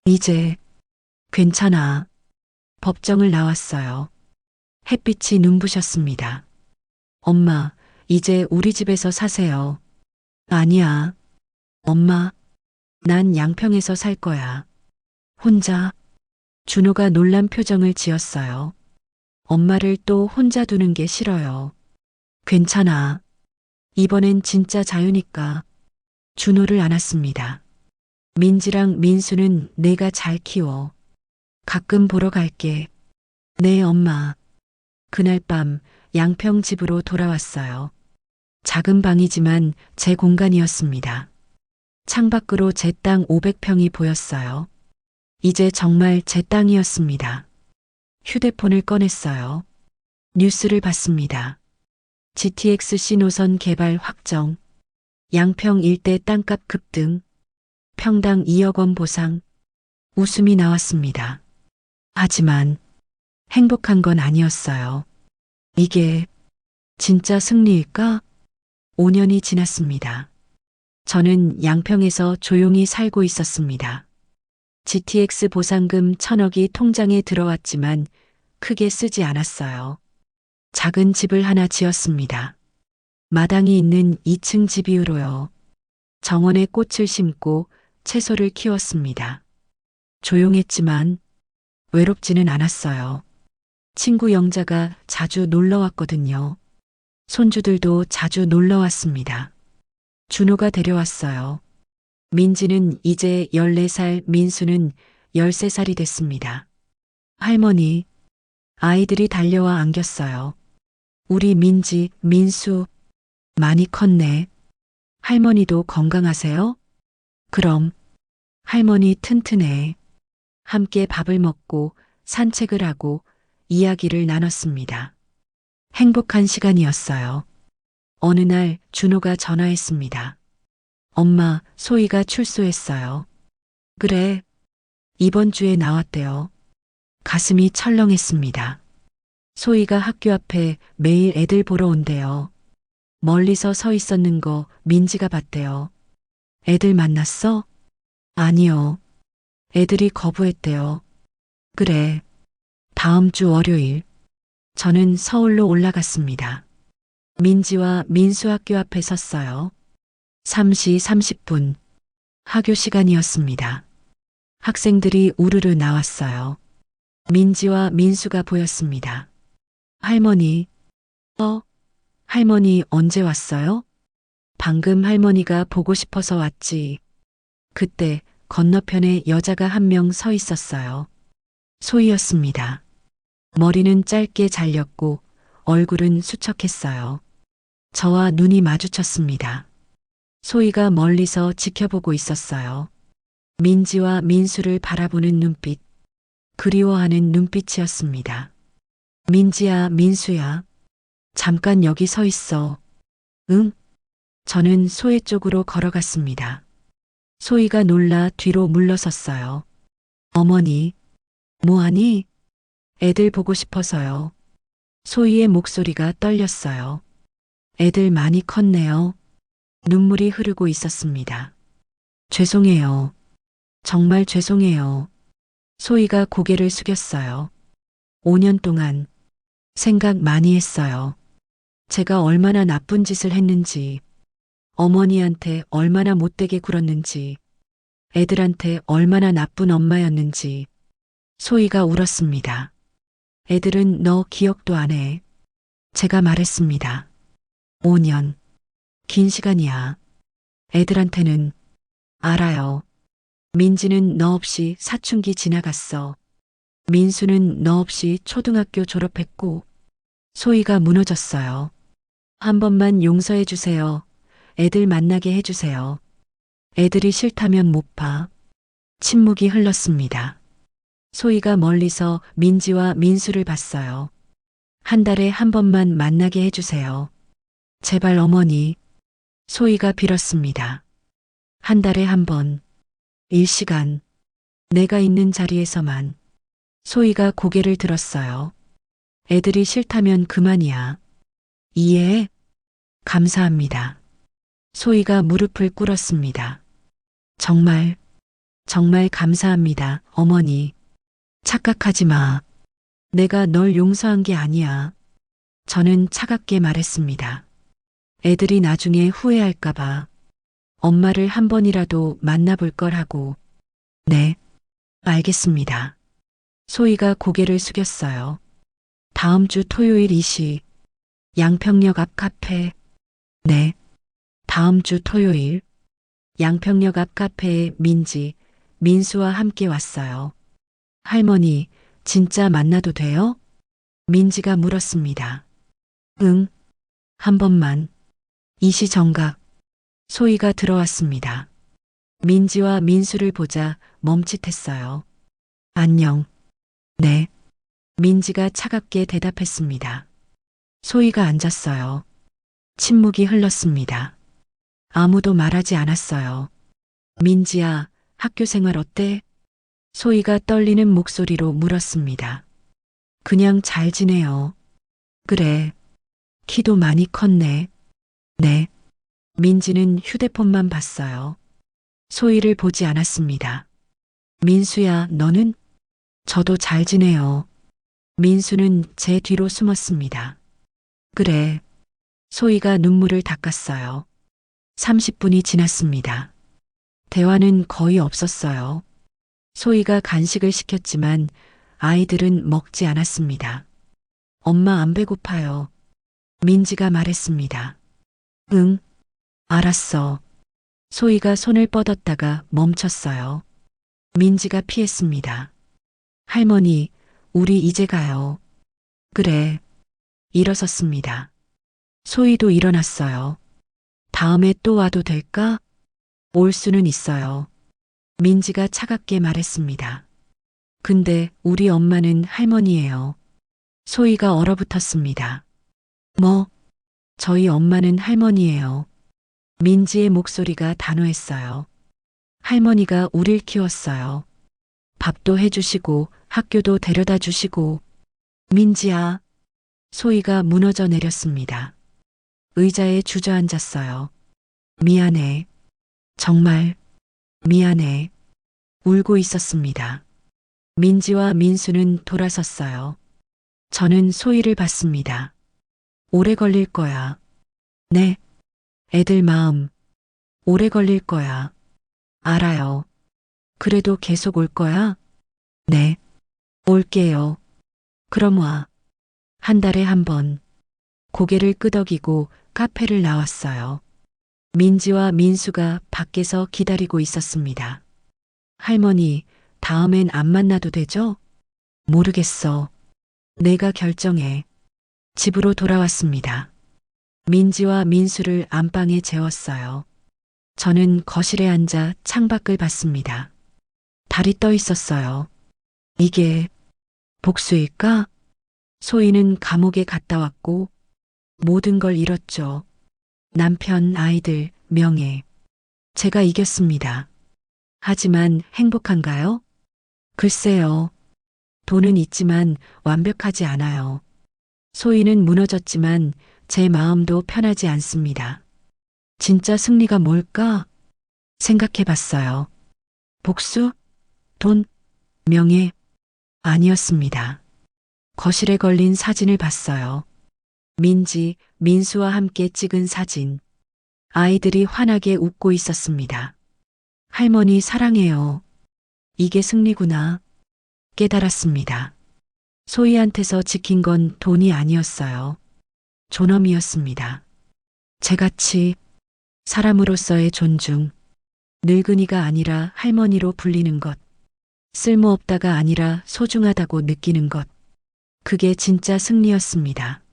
이제 괜찮아. 법정을 나왔어요. 햇빛이 눈부셨습니다. 엄마, 이제 우리 집에서 사세요. 아니야. 엄마, 난 양평에서 살 거야. 혼자. 준호가 놀란 표정을 지었어요. 엄마를 또 혼자 두는 게 싫어요. 괜찮아. 이번엔 진짜 자유니까. 준호를 안았습니다. 민지랑 민수는 내가 잘 키워. 가끔 보러 갈게. 네, 엄마. 그날 밤 양평 집으로 돌아왔어요. 작은 방이지만 제 공간이었습니다. 창밖으로 제 땅 500평이 보였어요. 이제 정말 제 땅이었습니다. 휴대폰을 꺼냈어요. 뉴스를 봤습니다. GTX-C 노선 개발 확정, 양평 일대 땅값 급등, 평당 2억 원 보상, 웃음이 나왔습니다. 하지만 행복한 건 아니었어요. 이게 진짜 승리일까? 5년이 지났습니다. 저는 양평에서 조용히 살고 있었습니다. GTX 보상금 1,000억이 통장에 들어왔지만 크게 쓰지 않았어요. 작은 집을 하나 지었습니다. 마당이 있는 2층 집 이후로요. 정원에 꽃을 심고 채소를 키웠습니다. 조용했지만 외롭지는 않았어요. 친구 영자가 자주 놀러 왔거든요. 손주들도 자주 놀러 왔습니다. 준호가 데려왔어요. 민지는 이제 14살, 민수는 13살이 됐습니다. 할머니, 아이들이 달려와 안겼어요. 우리 민지, 민수, 많이 컸네. 할머니도 건강하세요? 그럼, 할머니 튼튼해. 함께 밥을 먹고 산책을 하고 이야기를 나눴습니다. 행복한 시간이었어요. 어느 날 준호가 전화했습니다. 엄마, 소희가 출소했어요. 그래, 이번 주에 나왔대요. 가슴이 철렁했습니다. 소희가 학교 앞에 매일 애들 보러 온대요. 멀리서 서 있었는 거 민지가 봤대요. 애들 만났어? 아니요. 애들이 거부했대요. 그래. 다음 주 월요일. 저는 서울로 올라갔습니다. 민지와 민수 학교 앞에 섰어요. 3시 30분. 학교 시간이었습니다. 학생들이 우르르 나왔어요. 민지와 민수가 보였습니다. 할머니. 할머니 언제 왔어요? 방금 할머니가 보고 싶어서 왔지. 그때 건너편에 여자가 한 명 서 있었어요. 소희였습니다. 머리는 짧게 잘렸고 얼굴은 수척했어요. 저와 눈이 마주쳤습니다. 소희가 멀리서 지켜보고 있었어요. 민지와 민수를 바라보는 눈빛, 그리워하는 눈빛이었습니다. 민지야, 민수야, 잠깐 여기 서 있어. 응? 저는 소혜 쪽으로 걸어갔습니다. 소희가 놀라 뒤로 물러섰어요. 어머니, 뭐하니? 애들 보고 싶어서요. 소희의 목소리가 떨렸어요. 애들 많이 컸네요. 눈물이 흐르고 있었습니다. 죄송해요. 정말 죄송해요. 소희가 고개를 숙였어요. 5년 동안 생각 많이 했어요. 제가 얼마나 나쁜 짓을 했는지, 어머니한테 얼마나 못되게 굴었는지, 애들한테 얼마나 나쁜 엄마였는지. 소희가 울었습니다. 애들은 너 기억도 안 해. 제가 말했습니다. 5년. 긴 시간이야. 애들한테는 알아요. 민지는 너 없이 사춘기 지나갔어. 민수는 너 없이 초등학교 졸업했고. 소희가 무너졌어요. 한 번만 용서해 주세요. 애들 만나게 해주세요. 애들이 싫다면 못 봐. 침묵이 흘렀습니다. 소희가 멀리서 민지와 민수를 봤어요. 한 달에 한 번만 만나게 해주세요. 제발 어머니. 소희가 빌었습니다. 한 달에 한 번. 1시간. 내가 있는 자리에서만. 소희가 고개를 들었어요. 애들이 싫다면 그만이야. 이해해? 감사합니다. 소희가 무릎을 꿇었습니다. 정말, 정말 감사합니다, 어머니. 착각하지 마. 내가 널 용서한 게 아니야. 저는 차갑게 말했습니다. 애들이 나중에 후회할까봐 엄마를 한 번이라도 만나볼 걸 하고. 네, 알겠습니다. 소희가 고개를 숙였어요. 다음 주 토요일 2시, 양평역 앞 카페. 네, 다음 주 토요일, 양평역 앞 카페에 민지, 민수와 함께 왔어요. 할머니, 진짜 만나도 돼요? 민지가 물었습니다. 응, 한 번만. 이시정각. 소희가 들어왔습니다. 민지와 민수를 보자 멈칫했어요. 안녕. 네. 민지가 차갑게 대답했습니다. 소희가 앉았어요. 침묵이 흘렀습니다. 아무도 말하지 않았어요. 민지야, 학교 생활 어때? 소희가 떨리는 목소리로 물었습니다. 그냥 잘 지내요. 그래. 키도 많이 컸네. 네. 민지는 휴대폰만 봤어요. 소희를 보지 않았습니다. 민수야, 너는? 저도 잘 지내요. 민수는 제 뒤로 숨었습니다. 그래. 소희가 눈물을 닦았어요. 30분이 지났습니다. 대화는 거의 없었어요. 소희가 간식을 시켰지만 아이들은 먹지 않았습니다. 엄마 안 배고파요. 민지가 말했습니다. 응, 알았어. 소희가 손을 뻗었다가 멈췄어요. 민지가 피했습니다. 할머니, 우리 이제 가요. 그래. 일어섰습니다. 소희도 일어났어요. 다음에 또 와도 될까? 올 수는 있어요. 민지가 차갑게 말했습니다. 근데 우리 엄마는 할머니예요. 소희가 얼어붙었습니다. 뭐? 저희 엄마는 할머니예요. 민지의 목소리가 단호했어요. 할머니가 우릴 키웠어요. 밥도 해주시고 학교도 데려다 주시고. 민지야. 소희가 무너져 내렸습니다. 의자에 주저앉았어요. 미안해. 정말 미안해. 울고 있었습니다. 민지와 민수는 돌아섰어요. 저는 소희를 봤습니다. 오래 걸릴 거야. 네. 애들 마음. 오래 걸릴 거야. 알아요. 그래도 계속 올 거야? 네. 올게요. 그럼 와. 한 달에 한 번. 고개를 끄덕이고 카페를 나왔어요. 민지와 민수가 밖에서 기다리고 있었습니다. 할머니, 다음엔 안 만나도 되죠? 모르겠어. 내가 결정해. 집으로 돌아왔습니다. 민지와 민수를 안방에 재웠어요. 저는 거실에 앉아 창밖을 봤습니다. 달이 떠 있었어요. 이게 복수일까? 소희는 감옥에 갔다 왔고 모든 걸 잃었죠. 남편, 아이들, 명예. 제가 이겼습니다. 하지만 행복한가요? 글쎄요. 돈은 있지만 완벽하지 않아요. 소희는 무너졌지만 제 마음도 편하지 않습니다. 진짜 승리가 뭘까? 생각해 봤어요. 복수? 돈? 명예? 아니었습니다. 거실에 걸린 사진을 봤어요. 민지, 민수와 함께 찍은 사진. 아이들이 환하게 웃고 있었습니다. 할머니 사랑해요. 이게 승리구나. 깨달았습니다. 소희한테서 지킨 건 돈이 아니었어요. 존엄이었습니다. 제 가치, 사람으로서의 존중, 늙은이가 아니라 할머니로 불리는 것, 쓸모없다가 아니라 소중하다고 느끼는 것, 그게 진짜 승리였습니다.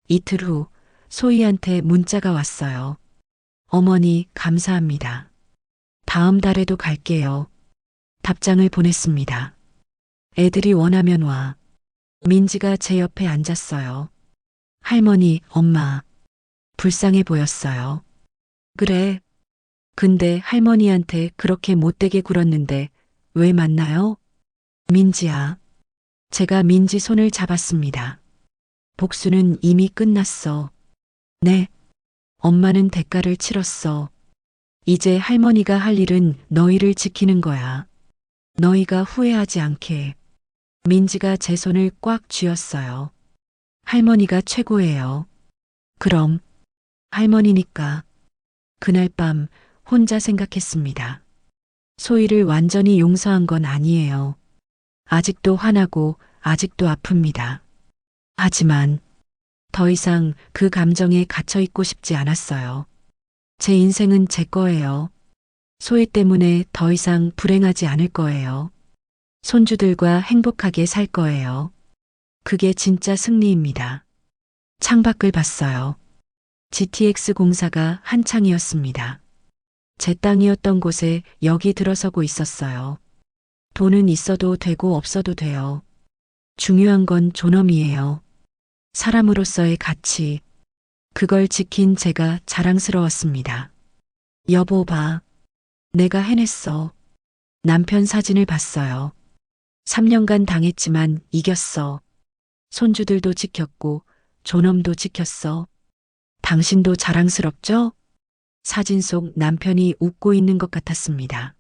이틀 후 소희한테 문자가 왔어요. 어머니, 감사합니다. 다음 달에도 갈게요. 답장을 보냈습니다. 애들이 원하면 와. 민지가 제 옆에 앉았어요. 할머니, 엄마. 불쌍해 보였어요. 그래. 근데 할머니한테 그렇게 못되게 굴었는데 왜 만나요? 민지야. 제가 민지 손을 잡았습니다. 복수는 이미 끝났어. 네. 엄마는 대가를 치렀어. 이제 할머니가 할 일은 너희를 지키는 거야. 너희가 후회하지 않게. 민지가 제 손을 꽉 쥐었어요. 할머니가 최고예요. 그럼 할머니니까. 그날 밤 혼자 생각했습니다. 소희를 완전히 용서한 건 아니에요. 아직도 화나고 아직도 아픕니다. 하지만 더 이상 그 감정에 갇혀 있고 싶지 않았어요. 제 인생은 제 거예요. 소희 때문에 더 이상 불행하지 않을 거예요. 손주들과 행복하게 살 거예요. 그게 진짜 승리입니다. 창밖을 봤어요. GTX 공사가 한창이었습니다. 제 땅이었던 곳에 여기 들어서고 있었어요. 돈은 있어도 되고 없어도 돼요. 중요한 건 존엄이에요. 사람으로서의 가치. 그걸 지킨 제가 자랑스러웠습니다. 여보 봐. 내가 해냈어. 남편 사진을 봤어요. 3년간 당했지만 이겼어. 손주들도 지켰고 존엄도 지켰어. 당신도 자랑스럽죠? 사진 속 남편이 웃고 있는 것 같았습니다.